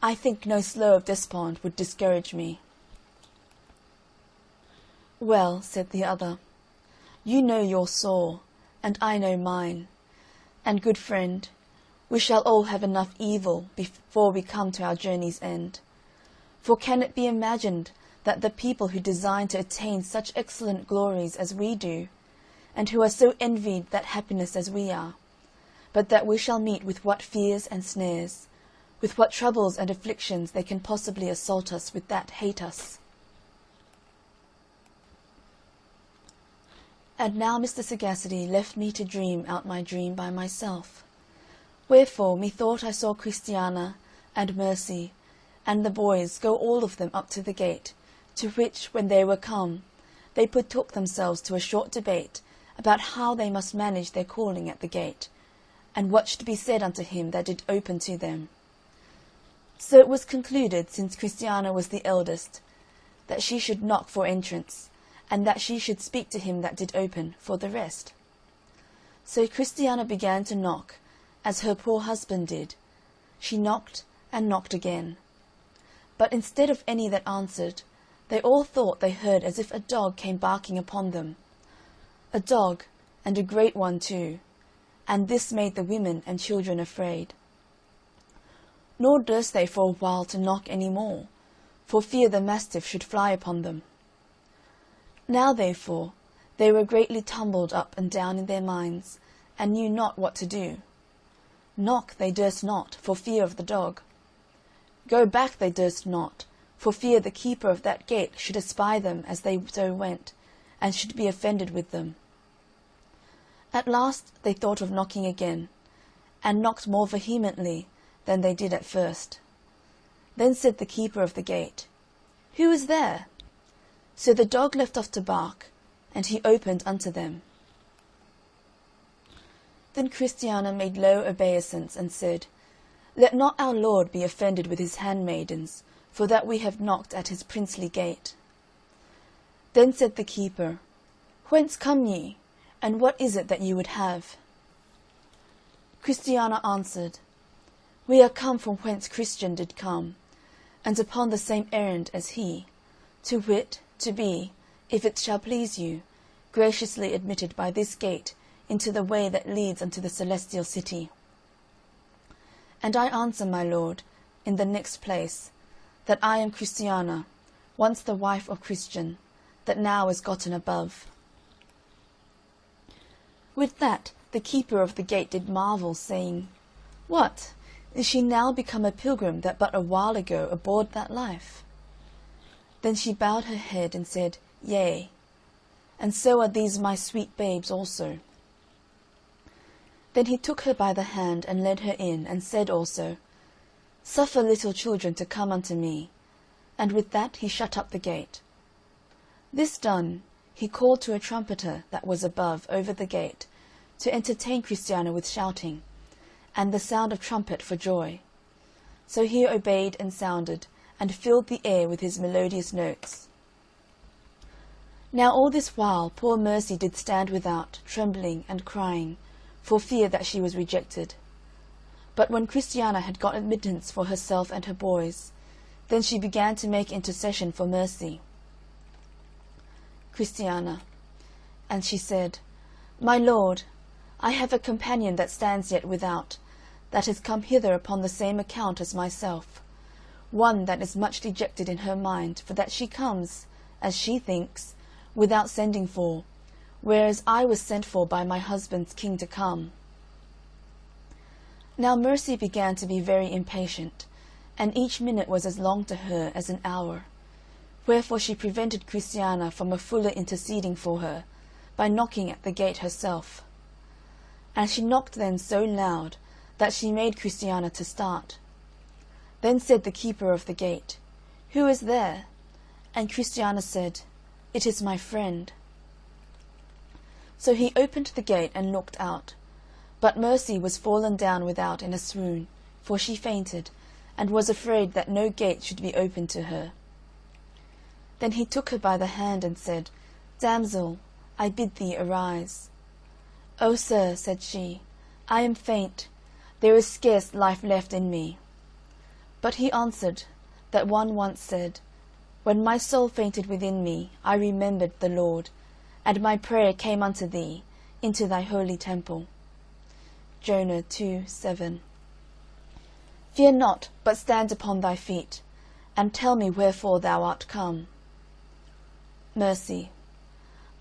S1: I think no Slough of Despond would discourage me. Well, said the other, you know your sore, and I know mine. And, good friend, we shall all have enough evil before we come to our journey's end. For can it be imagined that the people who design to attain such excellent glories as we do, and who are so envied that happiness as we are, but that we shall meet with what fears and snares, with what troubles and afflictions they can possibly assault us with that hate us? And now Mr. Sagacity left me to dream out my dream by myself. Wherefore methought I saw Christiana and Mercy and the boys go all of them up to the gate, to which, when they were come, they betook themselves to a short debate about how they must manage their calling at the gate, and what should be said unto him that did open to them. So it was concluded, since Christiana was the eldest, that she should knock for entrance, and that she should speak to him that did open for the rest. So Christiana began to knock, as her poor husband did. She knocked and knocked again. But instead of any that answered, they all thought they heard as if a dog came barking upon them. a dog, and a great one too, and this made the women and children afraid. Nor durst they for a while to knock any more, for fear the mastiff should fly upon them. Now therefore they were greatly tumbled up and down in their minds, and knew not what to do. Knock they durst not, for fear of the dog. Go back they durst not, for fear the keeper of that gate should espy them as they so went, and should be offended with them. At last they thought of knocking again, and knocked more vehemently than they did at first. Then said the keeper of the gate, Who is there? So the dog left off to bark, and he opened unto them. Then Christiana made low obeisance, and said, Let not our lord be offended with his handmaidens, for that we have knocked at his princely gate. Then said the keeper, Whence come ye, and what is it that ye would have? Christiana answered, We are come from whence Christian did come, and upon the same errand as he, to wit, to be, if it shall please you, graciously admitted by this gate into the way that leads unto the celestial city. And I answer, my lord, in the next place, that I am Christiana, once the wife of Christian, that now is gotten above. With that the keeper of the gate did marvel, saying, What, is she now become a pilgrim that but a while ago abhorred that life? Then she bowed her head and said, Yea, and so are these my sweet babes also. Then he took her by the hand and led her in, and said also, Suffer little children to come unto me. And with that he shut up the gate. This done, he called to a trumpeter that was above over the gate, to entertain Christiana with shouting, and the sound of trumpet for joy. So he obeyed and sounded, and filled the air with his melodious notes. Now all this while poor Mercy did stand without, trembling and crying, for fear that she was rejected. But when Christiana had got admittance for herself and her boys, then she began to make intercession for Mercy. Christiana. And she said, My lord, I have a companion that stands yet without, that has come hither upon the same account as myself, one that is much dejected in her mind, for that she comes, as she thinks, without sending for, whereas I was sent for by my husband's king to come. Now Mercy began to be very impatient, and each minute was as long to her as an hour, wherefore she prevented Christiana from a fuller interceding for her, by knocking at the gate herself. And she knocked then so loud that she made Christiana to start. Then said the keeper of the gate, Who is there? And Christiana said, It is my friend. So he opened the gate and looked out. But Mercy was fallen down without in a swoon, for she fainted, and was afraid that no gate should be opened to her. Then he took her by the hand and said, Damsel, I bid thee arise. O sir, said she, I am faint, there is scarce life left in me. But he answered, that one once said, When my soul fainted within me, I remembered the Lord, and my prayer came unto thee, into thy holy temple. Jonah 2:7. Fear not, but stand upon thy feet, and tell me wherefore thou art come. Mercy.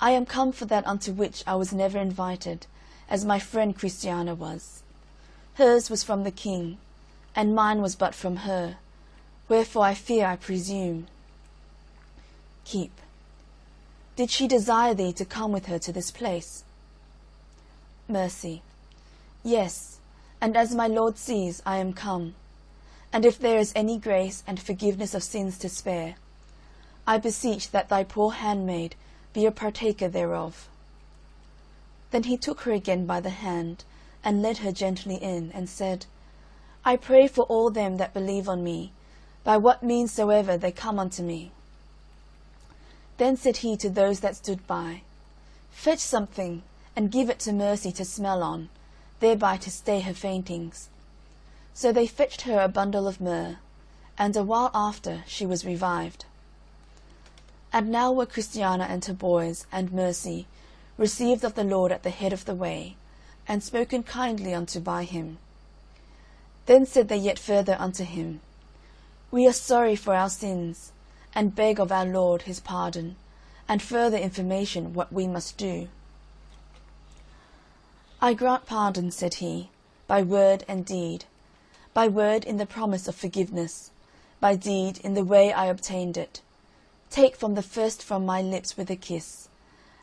S1: I am come for that unto which I was never invited, as my friend Christiana was. Hers was from the king, and mine was but from her, wherefore I fear I presume. Keep. Did she desire thee to come with her to this place? Mercy. Yes, and as my Lord sees, I am come. And if there is any grace and forgiveness of sins to spare, I beseech that thy poor handmaid be a partaker thereof. Then he took her again by the hand, and led her gently in, and said, I pray for all them that believe on me, by what means soever they come unto me. Then said he to those that stood by, Fetch something, and give it to Mercy to smell on, thereby to stay her faintings. So they fetched her a bundle of myrrh, and a while after she was revived. And now were Christiana and her boys, and Mercy, received of the Lord at the head of the way, and spoken kindly unto by him. Then said they yet further unto him, We are sorry for our sins, and beg of our Lord his pardon, and further information what we must do. I grant pardon, said he, by word and deed, by word in the promise of forgiveness, by deed in the way I obtained it. Take from the first from my lips with a kiss,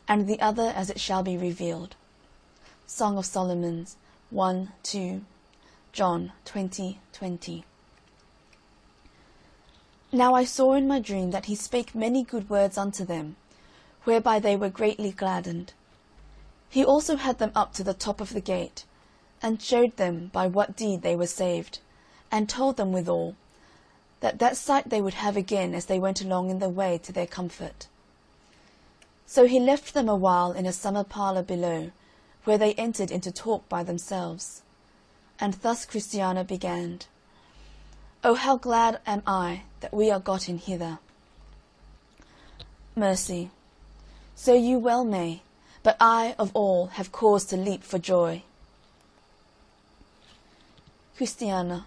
S1: and the other as it shall be revealed. Song of Solomon 1:2, John 20:20. Now I saw in my dream that he spake many good words unto them, whereby they were greatly gladdened. He also had them up to the top of the gate, and showed them by what deed they were saved, and told them withal, that sight they would have again as they went along in the way to their comfort. So he left them a while in a summer parlour below, where they entered into talk by themselves. And thus Christiana began, O how glad am I that we are gotten hither. Mercy. So you well may, but I of all have cause to leap for joy. Christiana.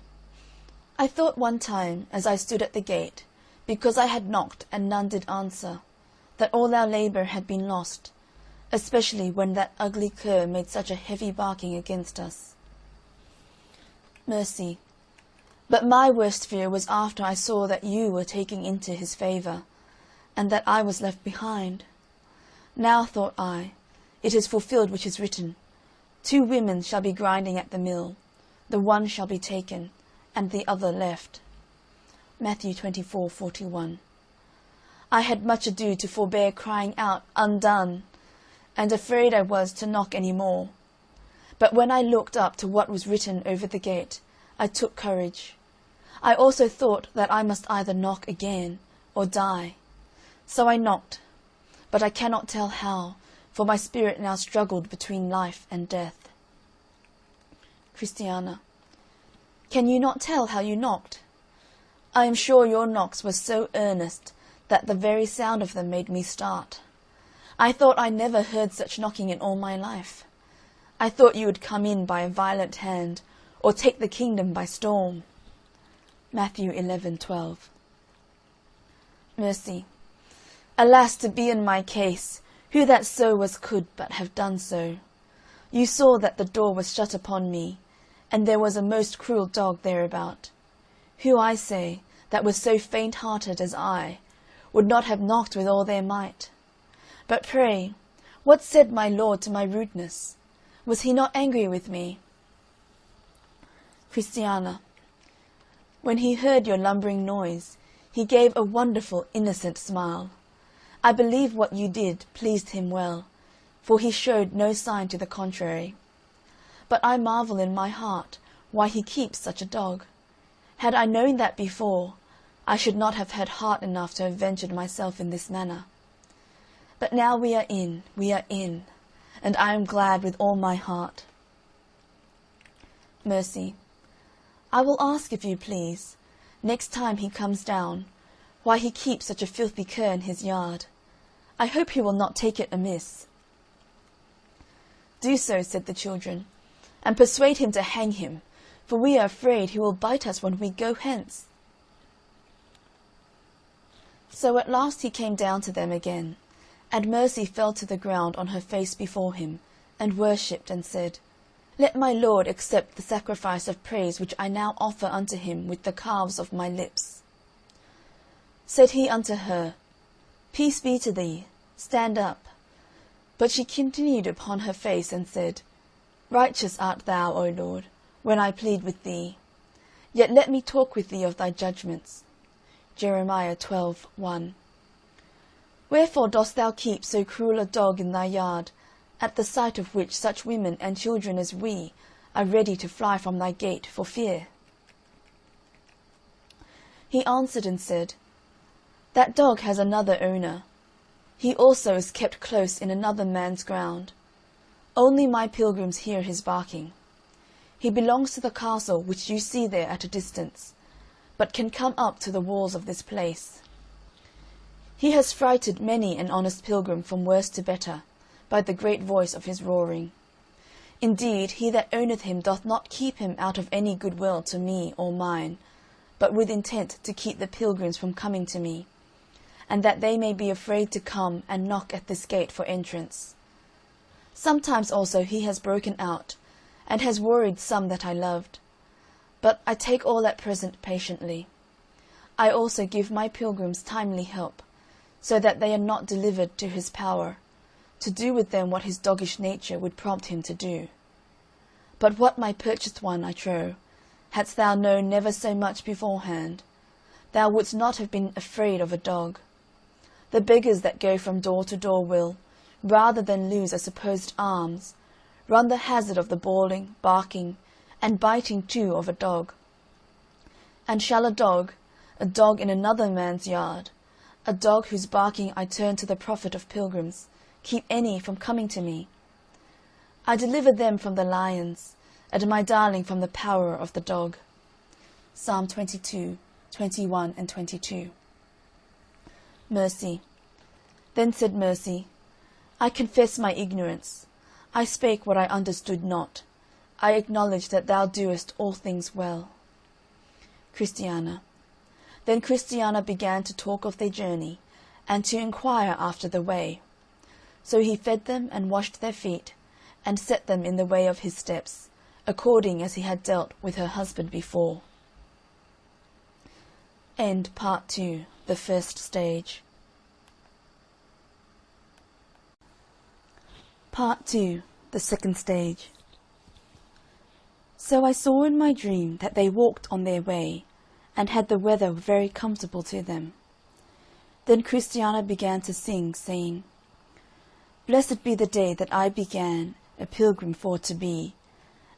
S1: I thought one time, as I stood at the gate, because I had knocked and none did answer, that all our labour had been lost, especially when that ugly cur made such a heavy barking against us. Mercy. But my worst fear was after I saw that you were taking into his favour, and that I was left behind. Now, thought I, it is fulfilled which is written, 2 women shall be grinding at the mill, the one shall be taken, and the other left. Matthew 24:41. I had much ado to forbear crying out, Undone! And afraid I was to knock any more. But when I looked up to what was written over the gate, I took courage. I also thought that I must either knock again or die. So I knocked, but I cannot tell how, for my spirit now struggled between life and death. Christiana. Can you not tell how you knocked? I am sure your knocks were so earnest that the very sound of them made me start. I thought I never heard such knocking in all my life. I thought you would come in by a violent hand, or take the kingdom by storm. Matthew 11:12. Mercy. Alas, to be in my case, who that so was could but have done so? You saw that the door was shut upon me, and there was a most cruel dog thereabout. Who, I say, that was so faint-hearted as I, would not have knocked with all their might. But pray, what said my lord to my rudeness? Was he not angry with me? Christiana. When he heard your lumbering noise, he gave a wonderful, innocent smile. I believe what you did pleased him well, for he showed no sign to the contrary. But I marvel in my heart why he keeps such a dog. Had I known that before, I should not have had heart enough to have ventured myself in this manner. But now we are in, and I am glad with all my heart. Mercy. I will ask, if you please, next time he comes down, why he keeps such a filthy cur in his yard. I hope he will not take it amiss. Do so, said the children, and persuade him to hang him, for we are afraid he will bite us when we go hence. So at last he came down to them again, and Mercy fell to the ground on her face before him, and worshipped, and said, Let my lord accept the sacrifice of praise which I now offer unto him with the calves of my lips. Said he unto her, Peace be to thee, stand up. But she continued upon her face, and said, Righteous art thou, O Lord, when I plead with thee. Yet let me talk with thee of thy judgments. Jeremiah 12:1. Wherefore dost thou keep so cruel a dog in thy yard, at the sight of which such women and children as we are ready to fly from thy gate for fear? He answered and said, That dog has another owner. He also is kept close in another man's ground. Only my pilgrims hear his barking. He belongs to the castle which you see there at a distance, but can come up to the walls of this place. He has frighted many an honest pilgrim from worse to better, by the great voice of his roaring. Indeed, he that owneth him doth not keep him out of any good will to me or mine, but with intent to keep the pilgrims from coming to me, and that they may be afraid to come and knock at this gate for entrance. Sometimes also he has broken out, and has worried some that I loved. But I take all at present patiently. I also give my pilgrims timely help, so that they are not delivered to his power, to do with them what his doggish nature would prompt him to do. But what, my purchased one, I trow, hadst thou known never so much beforehand, thou wouldst not have been afraid of a dog. The beggars that go from door to door will, rather than lose a supposed alms, run the hazard of the bawling, barking, and biting too of a dog. And shall a dog in another man's yard, a dog whose barking I turn to the profit of pilgrims, keep any from coming to me? I deliver them from the lions, and my darling from the power of the dog. Psalm 22, 21 and 22. Mercy. Then said Mercy, I confess my ignorance. I spake what I understood not. I acknowledge that thou doest all things well. Christiana. Then Christiana began to talk of their journey, and to inquire after the way. So he fed them and washed their feet, and set them in the way of his steps, according as he had dealt with her husband before. End Part 2, the first stage. Part 2, the second stage. So I saw in my dream that they walked on their way, and had the weather very comfortable to them. Then Christiana began to sing, saying, Blessed be the day that I began a pilgrim for to be,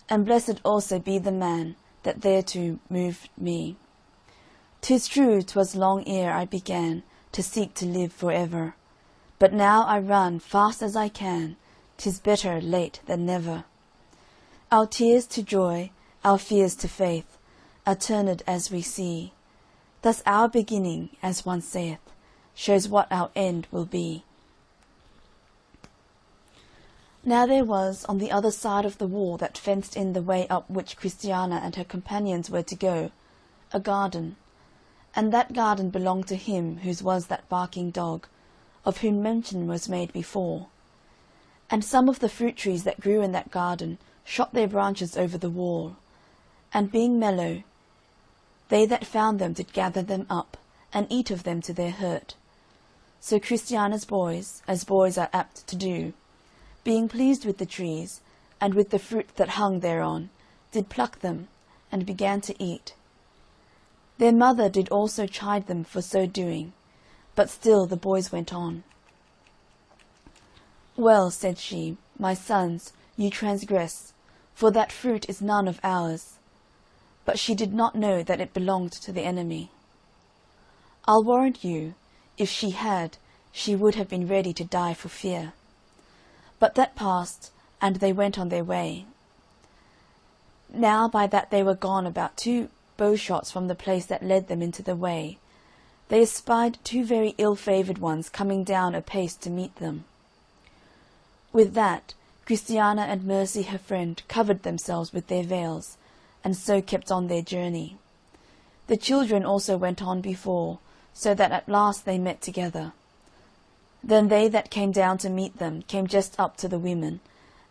S1: and blessed also be the man that thereto moved me. 'Tis true 'twas long ere I began to seek to live for ever, but now I run fast as I can, 'tis better late than never. Our tears to joy, our fears to faith, are turned as we see. Thus our beginning, as one saith, shows what our end will be. Now there was, on the other side of the wall that fenced in the way up which Christiana and her companions were to go, a garden, and that garden belonged to him whose was that barking dog, of whom mention was made before. And some of the fruit trees that grew in that garden shot their branches over the wall, and being mellow, they that found them did gather them up, and eat of them to their hurt. So Christiana's boys, as boys are apt to do, being pleased with the trees, and with the fruit that hung thereon, did pluck them, and began to eat. Their mother did also chide them for so doing, but still the boys went on. Well, said she, my sons, you transgress, for that fruit is none of ours. But she did not know that it belonged to the enemy. I'll warrant you, if she had, she would have been ready to die for fear. But that passed, and they went on their way. Now by that they were gone about 2 bowshots from the place that led them into the way, they espied 2 very ill-favoured ones coming down apace to meet them. With that, Christiana and Mercy her friend covered themselves with their veils, and so kept on their journey. The children also went on before, so that at last they met together. Then they that came down to meet them came just up to the women,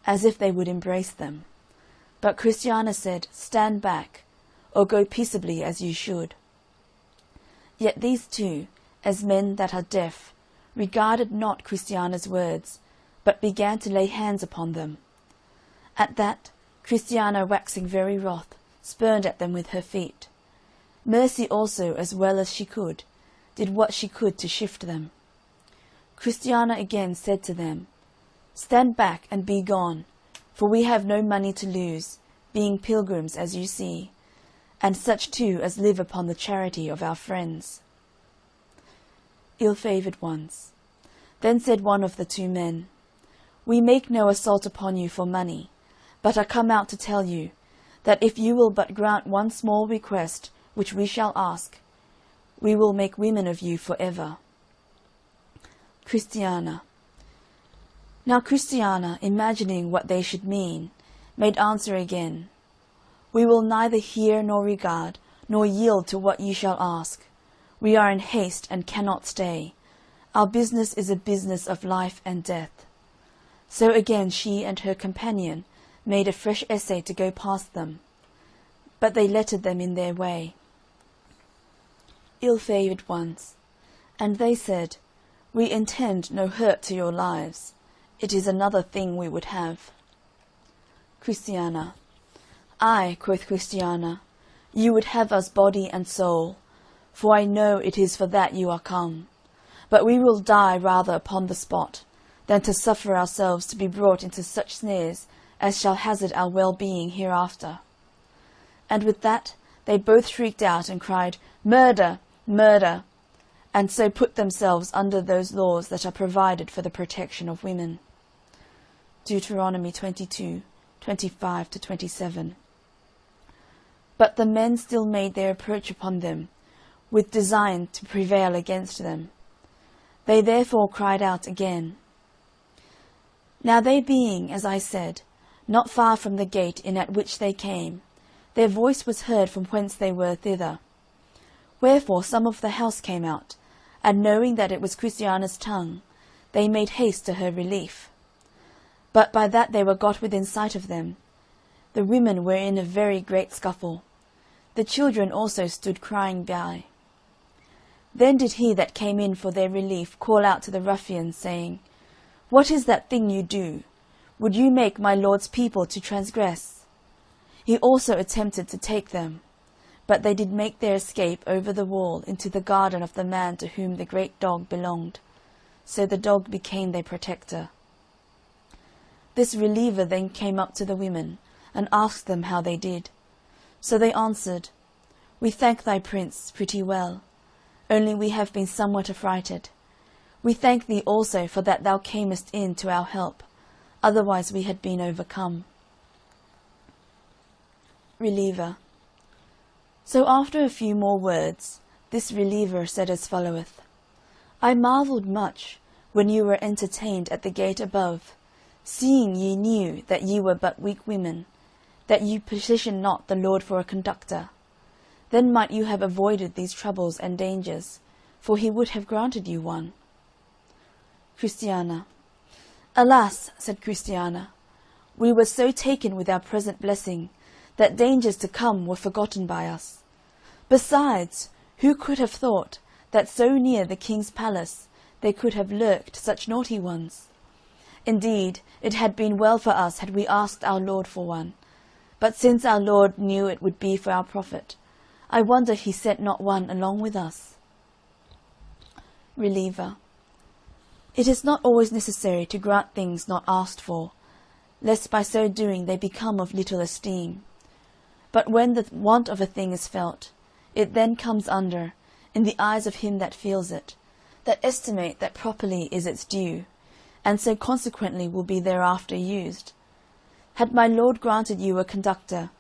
S1: as if they would embrace them. But Christiana said, Stand back, or go peaceably as you should. Yet these 2, as men that are deaf, regarded not Christiana's words, but began to lay hands upon them. At that, Christiana, waxing very wroth, spurned at them with her feet. Mercy also, as well as she could, did what she could to shift them. Christiana again said to them, Stand back and be gone, for we have no money to lose, being pilgrims as you see, and such too as live upon the charity of our friends. Ill-favoured ones. Then said one of the 2 men, We make no assault upon you for money, but are come out to tell you, that if you will but grant one small request which we shall ask, we will make women of you for ever. Christiana. Now Christiana, imagining what they should mean, made answer again, We will neither hear nor regard, nor yield to what you shall ask. We are in haste and cannot stay. Our business is a business of life and death. So again she and her companion made a fresh essay to go past them, but they lettered them in their way. Ill-favoured ones. And they said, We intend no hurt to your lives. It is another thing we would have. Christiana. Ay, quoth Christiana, you would have us body and soul, for I know it is for that you are come. But we will die rather upon the spot, than to suffer ourselves to be brought into such snares as shall hazard our well-being hereafter. And with that they both shrieked out and cried, Murder! Murder! And so put themselves under those laws that are provided for the protection of women. Deuteronomy 22, 25-27. But the men still made their approach upon them, with design to prevail against them. They therefore cried out again. Now they being, as I said, not far from the gate in at which they came, their voice was heard from whence they were thither. Wherefore some of the house came out, and knowing that it was Christiana's tongue, they made haste to her relief. But by that they were got within sight of them, the women were in a very great scuffle. The children also stood crying by. Then did he that came in for their relief call out to the ruffians, saying, What is that thing you do? Would you make my lord's people to transgress? He also attempted to take them, but they did make their escape over the wall into the garden of the man to whom the great dog belonged. So the dog became their protector. This reliever then came up to the women, and asked them how they did. So they answered, We thank thy prince pretty well, only we have been somewhat affrighted. We thank thee also for that thou camest in to our help, otherwise we had been overcome. Reliever. So after a few more words, this reliever said as followeth, I marvelled much when you were entertained at the gate above, seeing ye knew that ye were but weak women, that you petitioned not the Lord for a conductor. Then might you have avoided these troubles and dangers, for he would have granted you one. Christiana. Alas, said Christiana, we were so taken with our present blessing, that dangers to come were forgotten by us. Besides, who could have thought that so near the king's palace there could have lurked such naughty ones? Indeed, it had been well for us had we asked our Lord for one, but since our Lord knew it would be for our profit, I wonder he sent not one along with us. Reliever. It is not always necessary to grant things not asked for, lest by so doing they become of little esteem. But when the want of a thing is felt, it then comes under, in the eyes of him that feels it, that estimate that properly is its due, and so consequently will be thereafter used. Had my lord granted you a conductor,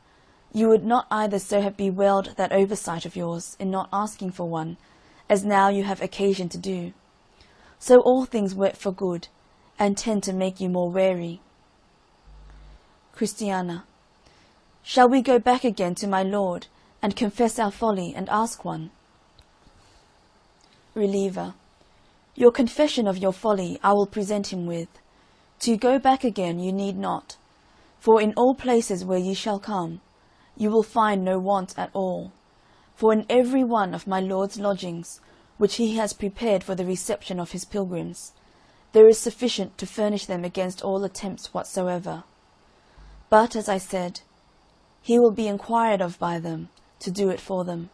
S1: you would not either so have bewailed that oversight of yours in not asking for one, as now you have occasion to do. So all things work for good, and tend to make you more wary. Christiana. Shall we go back again to my lord, and confess our folly, and ask one? Reliever. Your confession of your folly I will present him with. To go back again you need not, for in all places where ye shall come, you will find no want at all. For in every one of my lord's lodgings, which he has prepared for the reception of his pilgrims, there is sufficient to furnish them against all attempts whatsoever. But, as I said, he will be inquired of by them, to do it for them.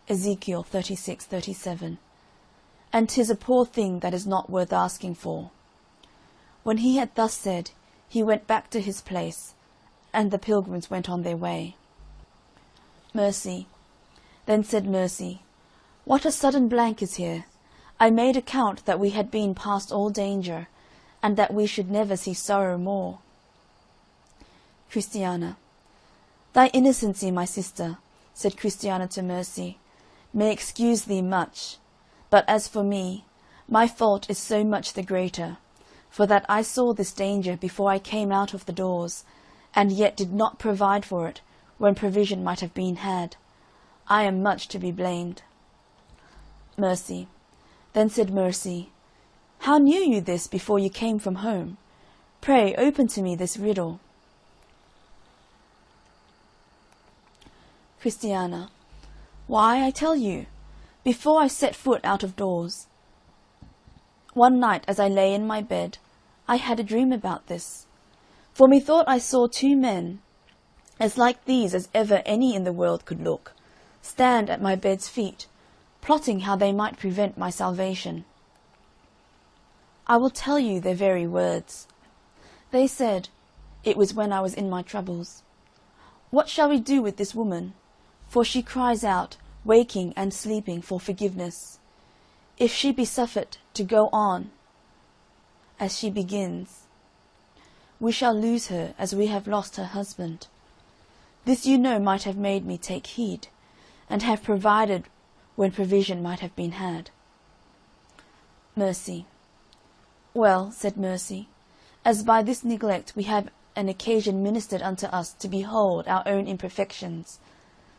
S1: Ezekiel 36:37. And 'tis a poor thing that is not worth asking for. When he had thus said, he went back to his place, and the pilgrims went on their way. Mercy. Then said Mercy, What a sudden blank is here! I made account that we had been past all danger, and that we should never see sorrow more. Christiana. Thy innocency, my sister, said Christiana to Mercy, may excuse thee much, but as for me, my fault is so much the greater, for that I saw this danger before I came out of the doors, and yet did not provide for it when provision might have been had. I am much to be blamed. Mercy. Then said Mercy, How knew you this before you came from home? Pray open to me this riddle. Christiana. Why, I tell you, before I set foot out of doors. One night as I lay in my bed, I had a dream about this. For methought I saw two men, as like these as ever any in the world could look, stand at my bed's feet, plotting how they might prevent my salvation. I will tell you their very words. They said, it was when I was in my troubles, What shall we do with this woman? For she cries out, waking and sleeping, for forgiveness. If she be suffered to go on as she begins, we shall lose her as we have lost her husband. This you know might have made me take heed, and have provided when provision might have been had. Mercy. Well, said Mercy, as by this neglect we have an occasion ministered unto us to behold our own imperfections,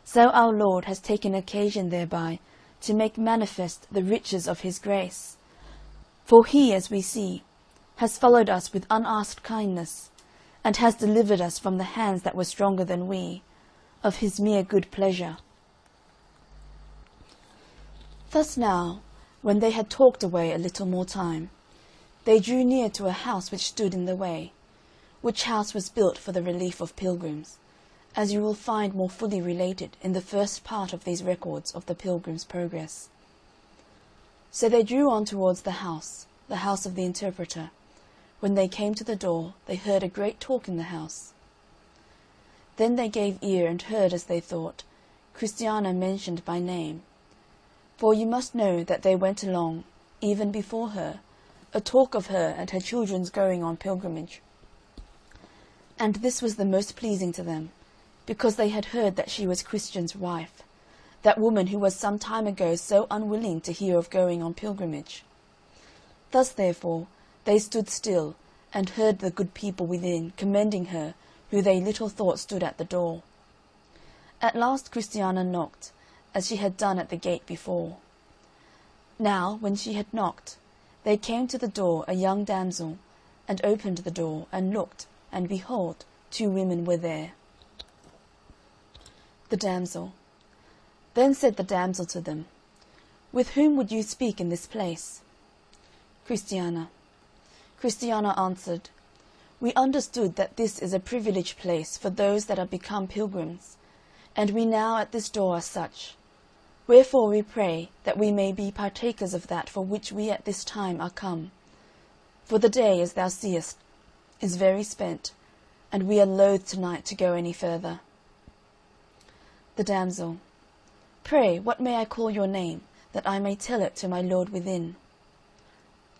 S1: so our Lord has taken occasion thereby to make manifest the riches of his grace. For he, as we see, has followed us with unasked kindness, and has delivered us from the hands that were stronger than we, of his mere good pleasure. Thus now, when they had talked away a little more time, they drew near to a house which stood in the way, which house was built for the relief of pilgrims, as you will find more fully related in the first part of these records of the Pilgrim's Progress. So they drew on towards the house of the interpreter. When they came to the door, they heard a great talk in the house. Then they gave ear and heard, as they thought, Christiana mentioned by name. For you must know that there went along, even before her, a talk of her and her children's going on pilgrimage. And this was the most pleasing to them, because they had heard that she was Christian's wife, that woman who was some time ago so unwilling to hear of going on pilgrimage. Thus, therefore, they stood still, and heard the good people within commending her, who they little thought stood at the door. At last Christiana knocked, as she had done at the gate before. Now, when she had knocked, there came to the door a young damsel, and opened the door, and looked, and behold, two women were there. The damsel. Then said the damsel to them, With whom would you speak in this place? Christiana. Christiana answered, We understood that this is a privileged place for those that are become pilgrims, and we now at this door are such. Wherefore we pray that we may be partakers of that for which we at this time are come. For the day, as thou seest, is very spent, and we are loath tonight to go any further. The damsel. Pray, what may I call your name, that I may tell it to my lord within?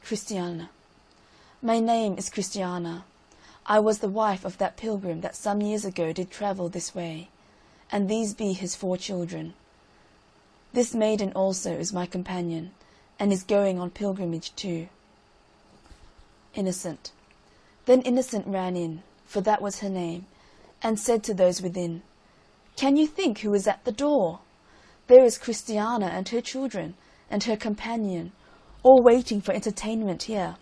S1: Christiana. My name is Christiana. I was the wife of that pilgrim that some years ago did travel this way, and these be his 4 children. This maiden also is my companion, and is going on pilgrimage too. Innocent. Then Innocent ran in, for that was her name, and said to those within, Can you think who is at the door? There is Christiana and her children, and her companion, all waiting for entertainment here.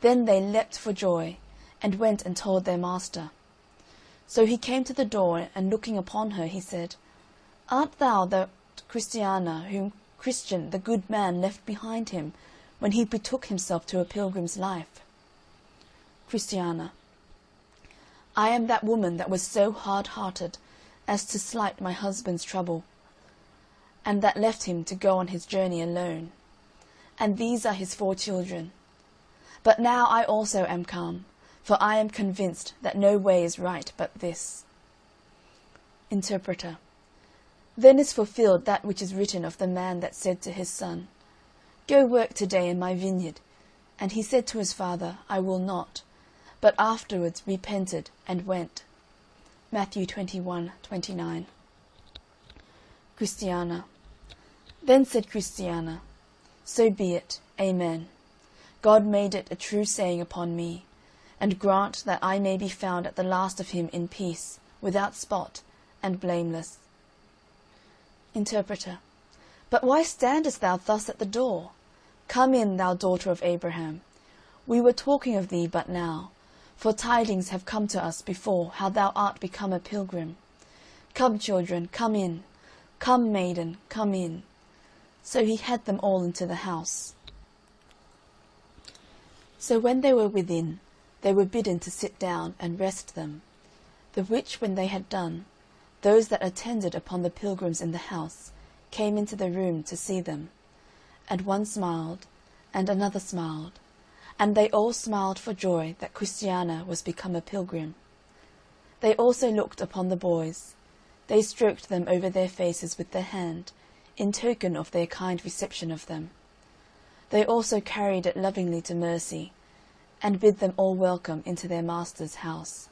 S1: Then they leapt for joy, and went and told their master. So he came to the door, and looking upon her, he said, Art thou that Christiana whom Christian the good man left behind him when he betook himself to a pilgrim's life? Christiana. I am that woman that was so hard-hearted as to slight my husband's trouble, and that left him to go on his journey alone. And these are his 4 children. But now I also am come, for I am convinced that no way is right but this. Interpreter. Then is fulfilled that which is written of the man that said to his son, Go work to-day in my vineyard. And he said to his father, I will not, but afterwards repented and went. Matthew 21:29. Christiana. Then said Christiana, So be it, Amen. God made it a true saying upon me, and grant that I may be found at the last of him in peace, without spot, and blameless. Interpreter. But why standest thou thus at the door? Come in, thou daughter of Abraham. We were talking of thee but now, for tidings have come to us before how thou art become a pilgrim. Come, children, come in. Come, maiden, come in. So he had them all into the house. So when they were within, they were bidden to sit down and rest them. The which when they had done, those that attended upon the pilgrims in the house came into the room to see them. And one smiled, and another smiled, and they all smiled for joy that Christiana was become a pilgrim. They also looked upon the boys. They stroked them over their faces with their hand, in token of their kind reception of them. They also carried it lovingly to Mercy, and bid them all welcome into their master's house.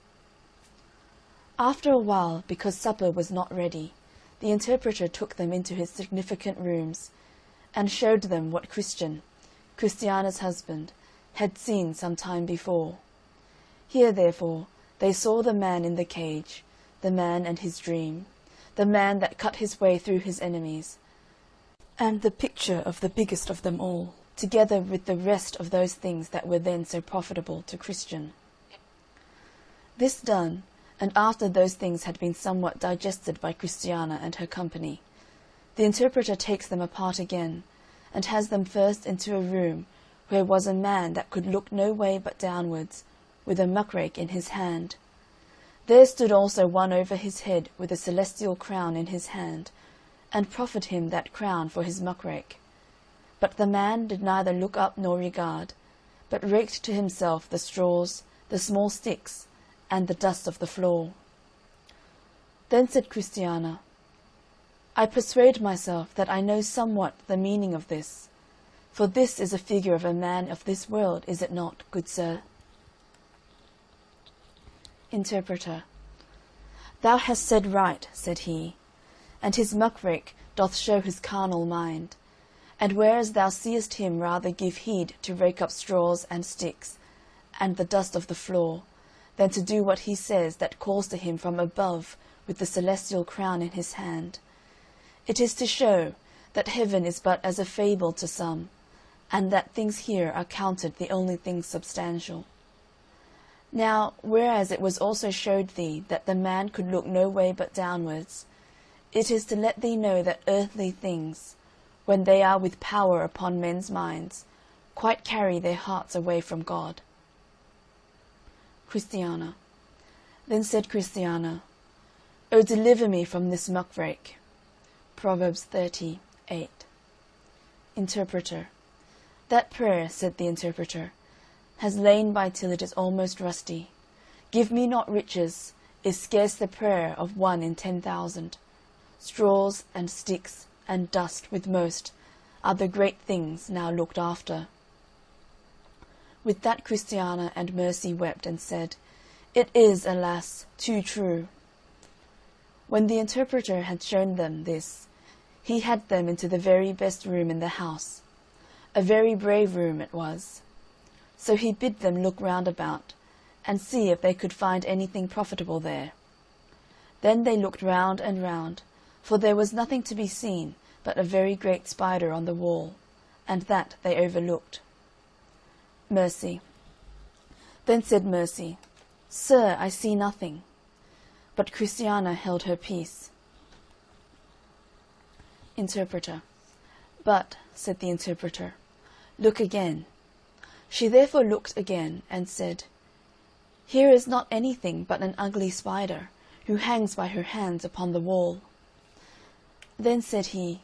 S1: After a while, because supper was not ready, the interpreter took them into his significant rooms, and showed them what Christiana's husband, had seen some time before. Here, therefore, they saw the man in the cage, the man and his dream, the man that cut his way through his enemies, and the picture of the biggest of them all, together with the rest of those things that were then so profitable to Christian. This done, and after those things had been somewhat digested by Christiana and her company, the interpreter takes them apart again, and has them first into a room where was a man that could look no way but downwards, with a muckrake in his hand. There stood also one over his head with a celestial crown in his hand, and proffered him that crown for his muckrake. But the man did neither look up nor regard, but raked to himself the straws, the small sticks, and the dust of the floor. Then said Christiana, I persuade myself that I know somewhat the meaning of this, for this is a figure of a man of this world, is it not, good sir? Interpreter. Thou hast said right, said he, and his muckrake doth show his carnal mind. And whereas thou seest him rather give heed to rake up straws and sticks, and the dust of the floor, than to do what he says that calls to him from above with the celestial crown in his hand, it is to show that heaven is but as a fable to some, and that things here are counted the only things substantial. Now, whereas it was also showed thee that the man could look no way but downwards, it is to let thee know that earthly things, when they are with power upon men's minds, quite carry their hearts away from God. Christiana. Then said Christiana, O deliver me from this muckrake. Proverbs 30:8. Interpreter. That prayer, said the interpreter, has lain by till it is almost rusty. Give me not riches is scarce the prayer of 1 in 10,000. Straws and sticks and dust with most are the great things now looked after. With that Christiana and Mercy wept and said, It is, alas, too true. When the interpreter had shown them this, he had them into the very best room in the house. A very brave room it was. So he bid them look round about, and see if they could find anything profitable there. Then they looked round and round, for there was nothing to be seen but a very great spider on the wall, and that they overlooked. Mercy. Then said Mercy, Sir, I see nothing. But Christiana held her peace. Interpreter. But, said the interpreter, look again. She therefore looked again, and said, Here is not anything but an ugly spider, who hangs by her hands upon the wall. Then said he,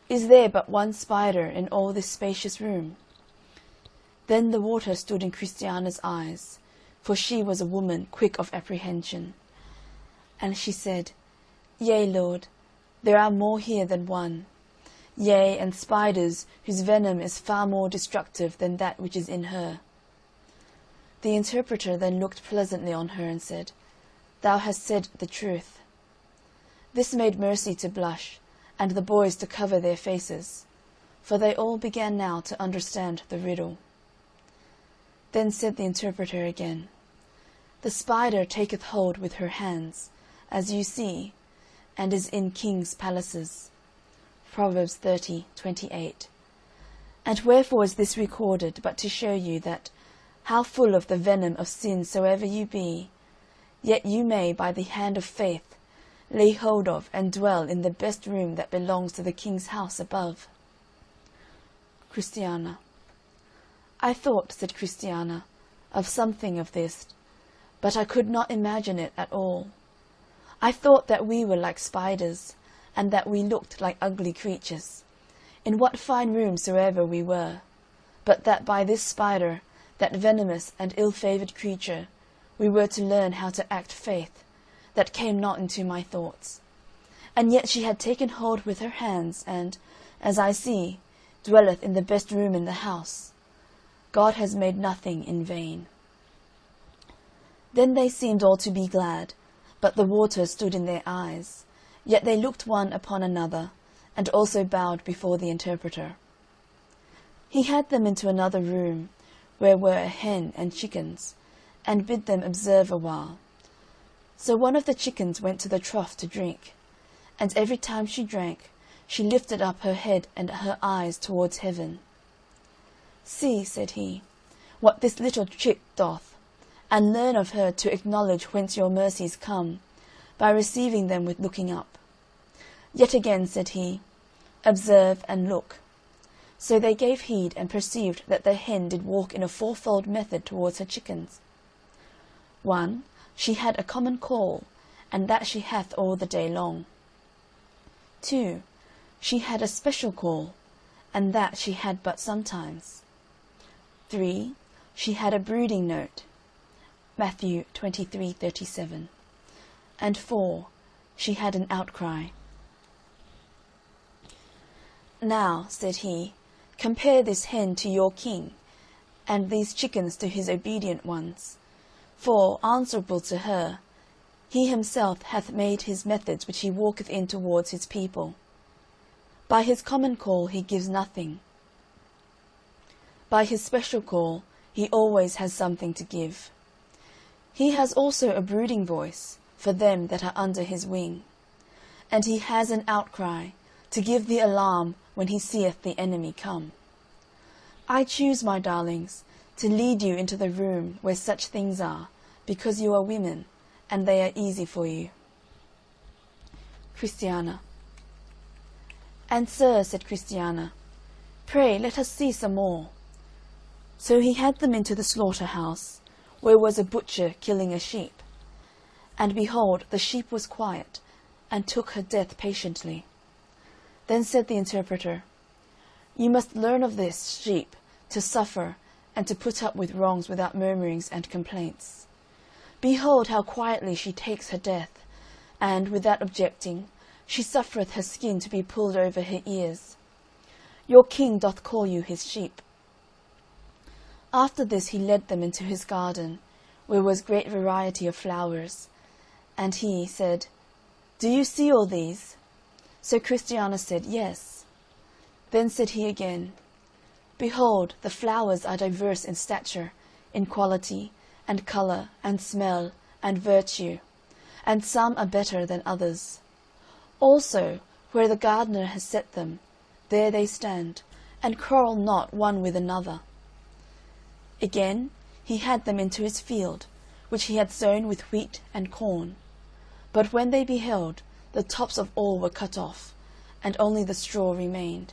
S1: Is there but one spider in all this spacious room? Then the water stood in Christiana's eyes, for she was a woman quick of apprehension. And she said, Yea, Lord, there are more here than one. Yea, and spiders whose venom is far more destructive than that which is in her. The interpreter then looked pleasantly on her and said, Thou hast said the truth. This made Mercy to blush, and the boys to cover their faces, for they all began now to understand the riddle. Then said the interpreter again, The spider taketh hold with her hands, as you see, and is in kings' palaces. Proverbs 30:28. And wherefore is this recorded, but to show you that, how full of the venom of sin soever you be, yet you may by the hand of faith lay hold of and dwell in the best room that belongs to the king's house above. Christiana. I thought, said Christiana, of something of this, but I could not imagine it at all. I thought that we were like spiders, and that we looked like ugly creatures, in what fine room soever we were, but that by this spider, that venomous and ill-favoured creature, we were to learn how to act faith, that came not into my thoughts. And yet she had taken hold with her hands, and, as I see, dwelleth in the best room in the house. God has made nothing in vain. Then they seemed all to be glad, but the water stood in their eyes, yet they looked one upon another, and also bowed before the interpreter. He had them into another room, where were a hen and chickens, and bid them observe a while. So one of the chickens went to the trough to drink, and every time she drank, she lifted up her head and her eyes towards heaven. See, said he, what this little chick doth, and learn of her to acknowledge whence your mercies come, by receiving them with looking up. Yet again, said he, observe and look. So they gave heed, and perceived that the hen did walk in a fourfold method towards her chickens. 1, she had a common call, and that she hath all the day long. 2, she had a special call, and that she had but sometimes. 3, she had a brooding note. Matthew 23:37. And 4, she had an outcry. Now, said he, compare this hen to your king, and these chickens to his obedient ones. For, answerable to her, he himself hath made his methods which he walketh in towards his people. By his common call he gives nothing. By his special call he always has something to give. He has also a brooding voice for them that are under his wing, and he has an outcry to give the alarm when he seeth the enemy come. I choose, my darlings, to lead you into the room where such things are, because you are women, and they are easy for you. Christiana. And, sir, said Christiana, pray let us see some more. So he had them into the slaughter-house, where was a butcher killing a sheep. And behold, the sheep was quiet, and took her death patiently. Then said the interpreter, You must learn of this sheep to suffer, and to put up with wrongs without murmurings and complaints. Behold how quietly she takes her death, and, without objecting, she suffereth her skin to be pulled over her ears. Your king doth call you his sheep. After this he led them into his garden, where was great variety of flowers. And he said, Do you see all these? So Christiana said, Yes. Then said he again, Behold, the flowers are diverse in stature, in quality, and colour, and smell, and virtue, and some are better than others. Also, where the gardener has set them, there they stand, and quarrel not one with another. Again, he had them into his field, which he had sown with wheat and corn. But when they beheld, the tops of all were cut off, and only the straw remained.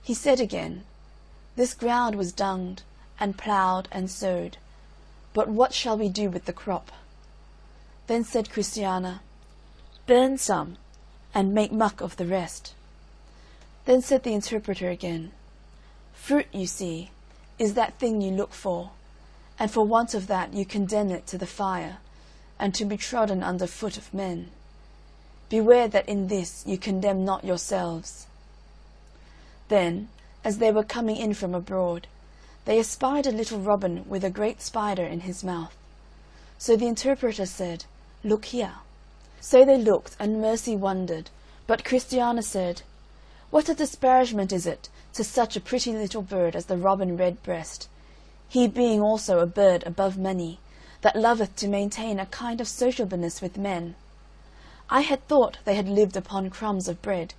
S1: He said again, This ground was dunged, and ploughed, and sowed, but what shall we do with the crop? Then said Christiana, Burn some, and make muck of the rest. Then said the interpreter again, Fruit, you see, is that thing you look for, and for want of that you condemn it to the fire, and to be trodden under foot of men. Beware that in this you condemn not yourselves. Then, as they were coming in from abroad, they espied a little robin with a great spider in his mouth. So the interpreter said, Look here. So they looked, and Mercy wondered, but Christiana said, What a disparagement is it to such a pretty little bird as the robin redbreast, he being also a bird above many, that loveth to maintain a kind of sociableness with men. I had thought they had lived upon crumbs of bread,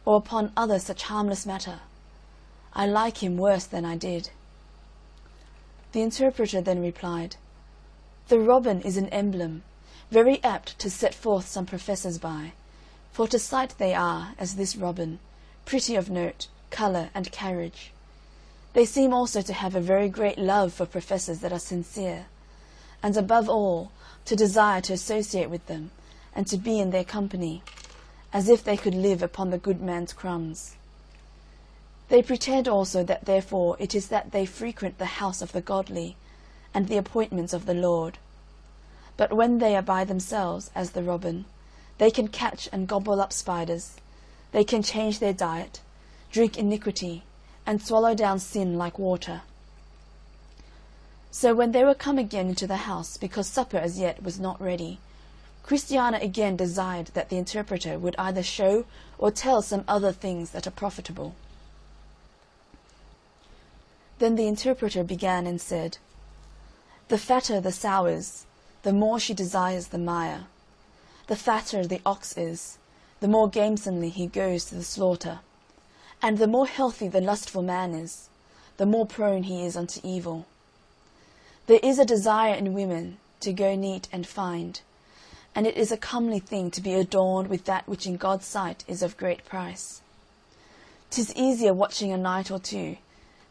S1: or upon other such harmless matter. I like him worse than I did." The interpreter then replied, "The robin is an emblem, very apt to set forth some professors by, for to sight they are, as this robin, pretty of note, colour, and carriage. They seem also to have a very great love for professors that are sincere, and above all to desire to associate with them, and to be in their company, as if they could live upon the good man's crumbs. They pretend also that therefore it is that they frequent the house of the godly, and the appointments of the Lord. But when they are by themselves, as the robin, they can catch and gobble up spiders, they can change their diet, drink iniquity, and swallow down sin like water." So when they were come again into the house, because supper as yet was not ready, Christiana again desired that the interpreter would either show or tell some other things that are profitable. Then the interpreter began and said, "The fatter the sow is, the more she desires the mire. The fatter the ox is, the more gamesomely he goes to the slaughter. And the more healthy the lustful man is, the more prone he is unto evil. There is a desire in women to go neat and find, and it is a comely thing to be adorned with that which in God's sight is of great price. 'Tis easier watching a night or two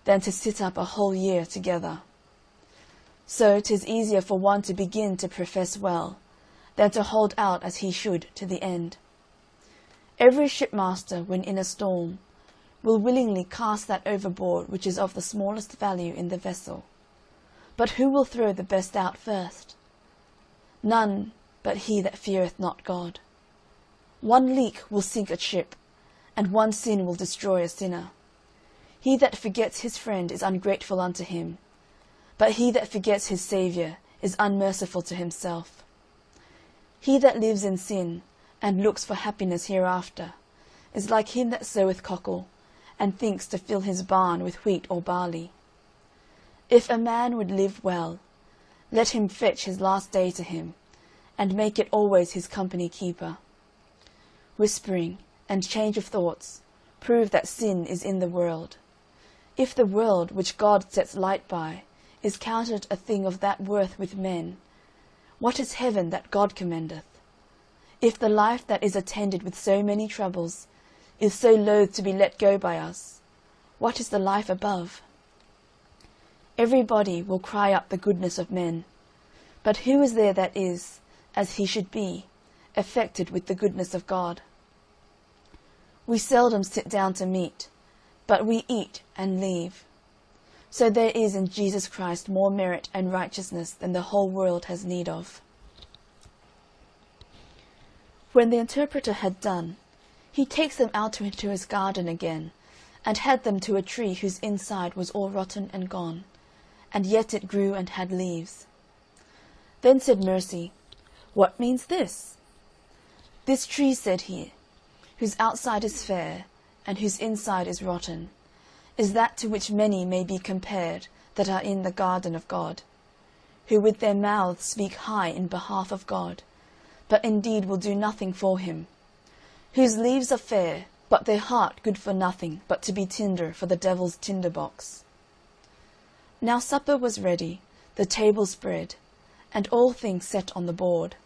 S1: than to sit up a whole year together. So 'tis easier for one to begin to profess well, than to hold out as he should to the end. Every shipmaster, when in a storm, will willingly cast that overboard which is of the smallest value in the vessel. But who will throw the best out first? None but he that feareth not God. One leak will sink a ship, and one sin will destroy a sinner. He that forgets his friend is ungrateful unto him, but he that forgets his Saviour is unmerciful to himself. He that lives in sin, and looks for happiness hereafter, is like him that soweth cockle, and thinks to fill his barn with wheat or barley. If a man would live well, let him fetch his last day to him, and make it always his company keeper. Whispering and change of thoughts prove that sin is in the world. If the world, which God sets light by, is counted a thing of that worth with men, what is heaven that God commendeth? If the life that is attended with so many troubles is so loath to be let go by us, what is the life above? Everybody will cry up the goodness of men, but who is there that is, as he should be, affected with the goodness of God? We seldom sit down to meat, but we eat and leave. So there is in Jesus Christ more merit and righteousness than the whole world has need of." When the interpreter had done, he takes them out into his garden again, and had them to a tree whose inside was all rotten and gone, and yet it grew and had leaves. Then said Mercy, "What means this?" "This tree," said he, "whose outside is fair, and whose inside is rotten, is that to which many may be compared that are in the garden of God, who with their mouths speak high in behalf of God, but indeed will do nothing for him, whose leaves are fair, but their heart good for nothing but to be tinder for the devil's tinder-box." Now supper was ready, the table spread, and all things set on the board.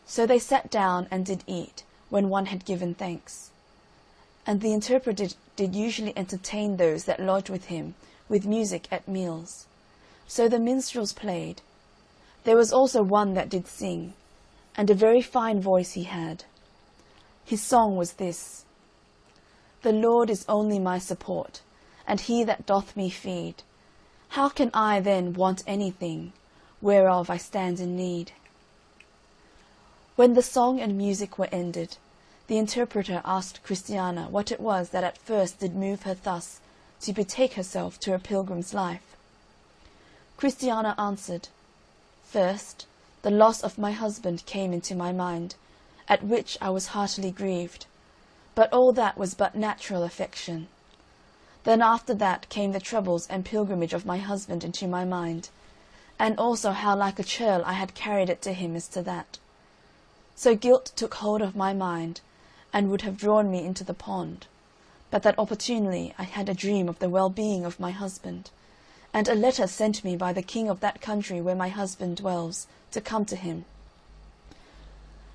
S1: So they sat down and did eat, when one had given thanks. And the interpreter did usually entertain those that lodged with him with music at meals. So the minstrels played. There was also one that did sing, and a very fine voice he had. His song was this: "The Lord is only my support, and he that doth me feed. How can I then want anything, whereof I stand in need?" When the song and music were ended, the interpreter asked Christiana what it was that at first did move her thus to betake herself to a pilgrim's life. Christiana answered, "First, the loss of my husband came into my mind, at which I was heartily grieved, But all that was but natural affection. Then after that came the troubles and pilgrimage of my husband into my mind, and also how like a churl I had carried it to him as to that. So guilt took hold of my mind, and would have drawn me into the pond, but that opportunely I had a dream of the well-being of my husband, and a letter sent me by the king of that country where my husband dwells, to come to him.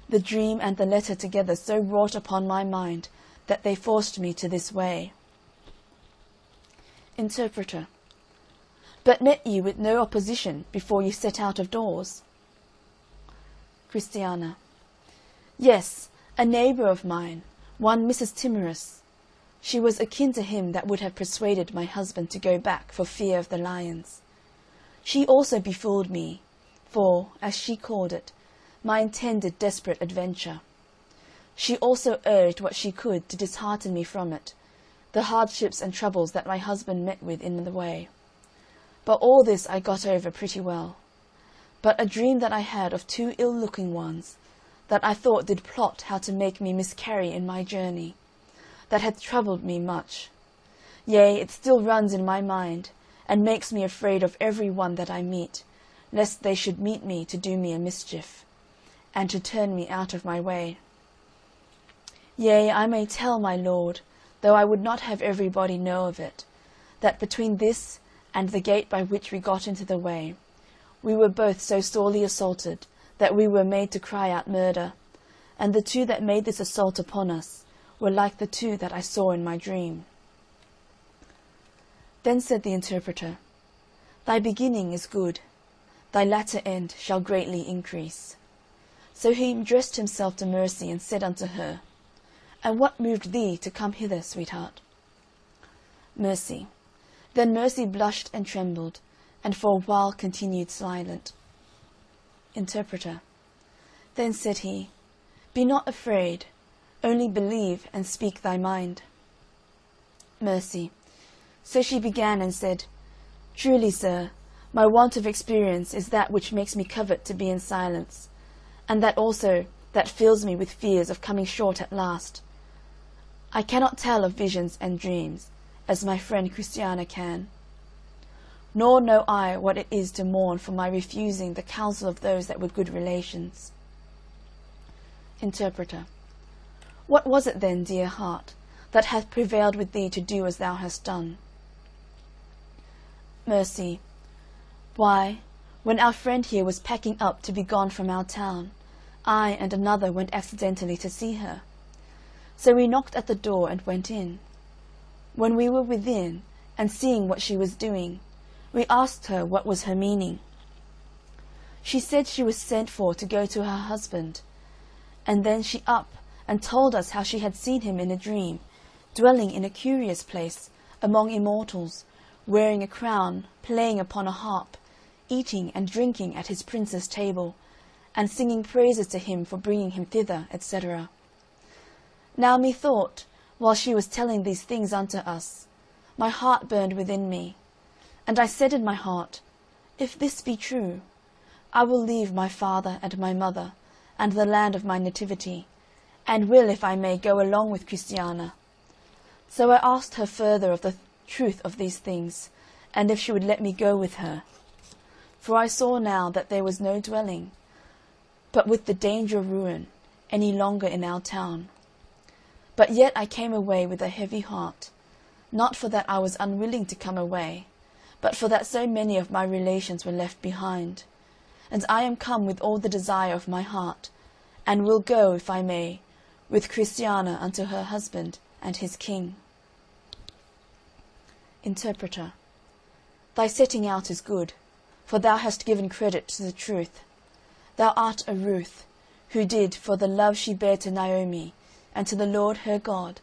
S1: The dream and the letter together so wrought upon my mind that they forced me to this way. Interpreter. But met ye with no opposition before ye set out of doors? Christiana. Yes, a neighbour of mine, one Mrs. Timorous. She was akin to him that would have persuaded my husband to go back for fear of the lions. She also befooled me, for, as she called it, my intended desperate adventure. She also urged what she could to dishearten me from it, the hardships and troubles that my husband met with in the way. But all this I got over pretty well. But a dream that I had of two ill-looking ones, that I thought did plot how to make me miscarry in my journey, that hath troubled me much. Yea, it still runs in my mind, and makes me afraid of every one that I meet, lest they should meet me to do me a mischief, and to turn me out of my way. Yea, I may tell, my lord, though I would not have everybody know of it, that between this and the gate by which we got into the way, we were both so sorely assaulted that we were made to cry out murder, and the two that made this assault upon us were like the two that I saw in my dream. Then said the interpreter, Thy beginning is good, thy latter end shall greatly increase. So he addressed himself to Mercy, and said unto her, And what moved thee to come hither, sweetheart? Mercy. Then Mercy blushed and trembled, and for a while continued silent. Interpreter. Then said he, Be not afraid, only believe and speak thy mind. Mercy. So she began and said, Truly, sir, my want of experience is that which makes me covet to be in silence, and that also that fills me with fears of coming short at last. I cannot tell of visions and dreams, as my friend Christiana can. Nor know I what it is to mourn for my refusing the counsel of those that were good relations. Interpreter. What was it then, dear heart, that hath prevailed with thee to do as thou hast done? Mercy. Why, when our friend here was packing up to be gone from our town, I and another went accidentally to see her. So we knocked at the door and went in. When we were within, and seeing what she was doing, we asked her what was her meaning. She said she was sent for to go to her husband, and then she up and told us how she had seen him in a dream, dwelling in a curious place among immortals, wearing a crown, playing upon a harp, eating and drinking at his prince's table, and singing praises to him for bringing him thither, etc. Now methought, while she was telling these things unto us, my heart burned within me, and I said in my heart, If this be true, I will leave my father and my mother, and the land of my nativity, and will, if I may, go along with Christiana. So I asked her further of the truth of these things, and if she would let me go with her. For I saw now that there was no dwelling, but with the danger of ruin, any longer in our town. But yet I came away with a heavy heart, not for that I was unwilling to come away, but for that so many of my relations were left behind. And I am come with all the desire of my heart, and will go, if I may, with Christiana unto her husband and his king. Interpreter. Thy setting out is good, for thou hast given credit to the truth. Thou art a Ruth, who did, for the love she bare to Naomi, and to the Lord her God,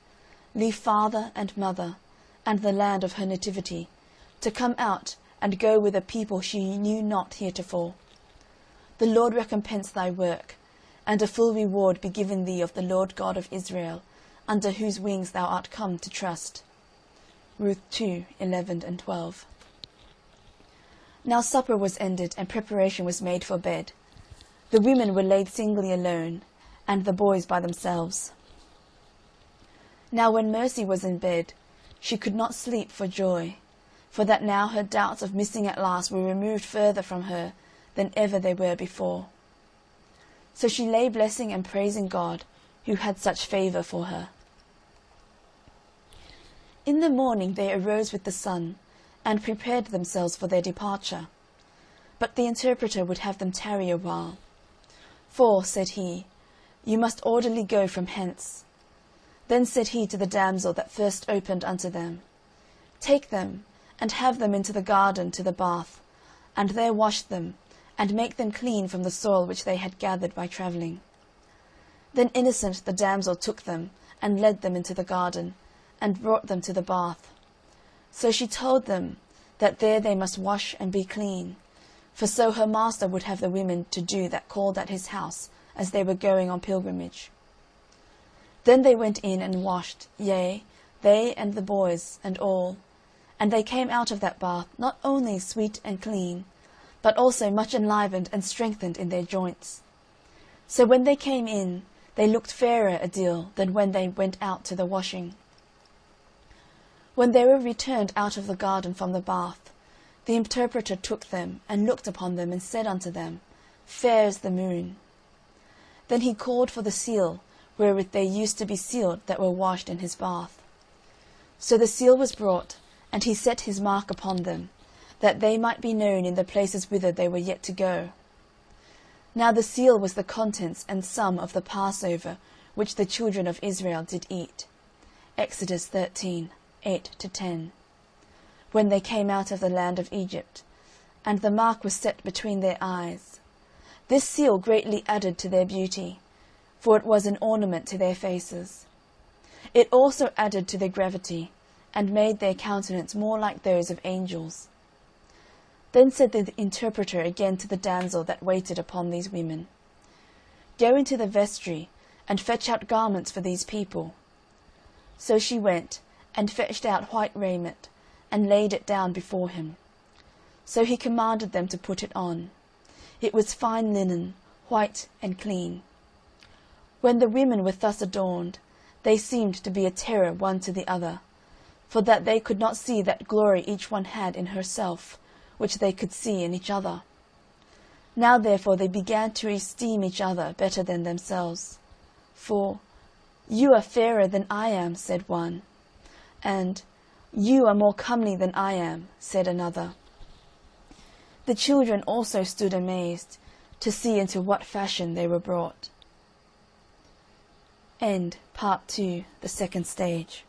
S1: leave father and mother, and the land of her nativity, to come out and go with a people she knew not heretofore. The Lord recompense thy work, and a full reward be given thee of the Lord God of Israel, under whose wings thou art come to trust. Ruth 2:11 and 12. Now supper was ended, and preparation was made for bed. The women were laid singly alone, and the boys by themselves. Now when Mercy was in bed, she could not sleep for joy, for that now her doubts of missing at last were removed further from her than ever they were before. So she lay blessing and praising God, who had such favour for her. In the morning they arose with the sun, and prepared themselves for their departure. But the interpreter would have them tarry a while. For, said he, you must orderly go from hence. Then said he to the damsel that first opened unto them, Take them, and have them into the garden to the bath, and there wash them, and make them clean from the soil which they had gathered by travelling. Then Innocent the damsel took them, and led them into the garden, and brought them to the bath. So she told them that there they must wash and be clean, for so her master would have the women to do that called at his house, as they were going on pilgrimage. Then they went in and washed, yea, they and the boys and all, and they came out of that bath not only sweet and clean, but also much enlivened and strengthened in their joints. So when they came in, they looked fairer a deal than when they went out to the washing. When they were returned out of the garden from the bath, the interpreter took them, and looked upon them, and said unto them, Fair as the moon. Then he called for the seal, wherewith they used to be sealed that were washed in his bath. So the seal was brought, and he set his mark upon them, that they might be known in the places whither they were yet to go. Now the seal was the contents and sum of the Passover, which the children of Israel did eat. Exodus 13:8-10. When they came out of the land of Egypt, and the mark was set between their eyes. This seal greatly added to their beauty, for it was an ornament to their faces. It also added to their gravity, and made their countenance more like those of angels. Then said the interpreter again to the damsel that waited upon these women, Go into the vestry, and fetch out garments for these people. So she went, and fetched out white raiment, and laid it down before him. So he commanded them to put it on. It was fine linen, white and clean. When the women were thus adorned, they seemed to be a terror one to the other, for that they could not see that glory each one had in herself, which they could see in each other. Now therefore they began to esteem each other better than themselves. For, You are fairer than I am, said one, and You are more comely than I am, said another. The children also stood amazed, to see into what fashion they were brought. End Part 2, the second stage.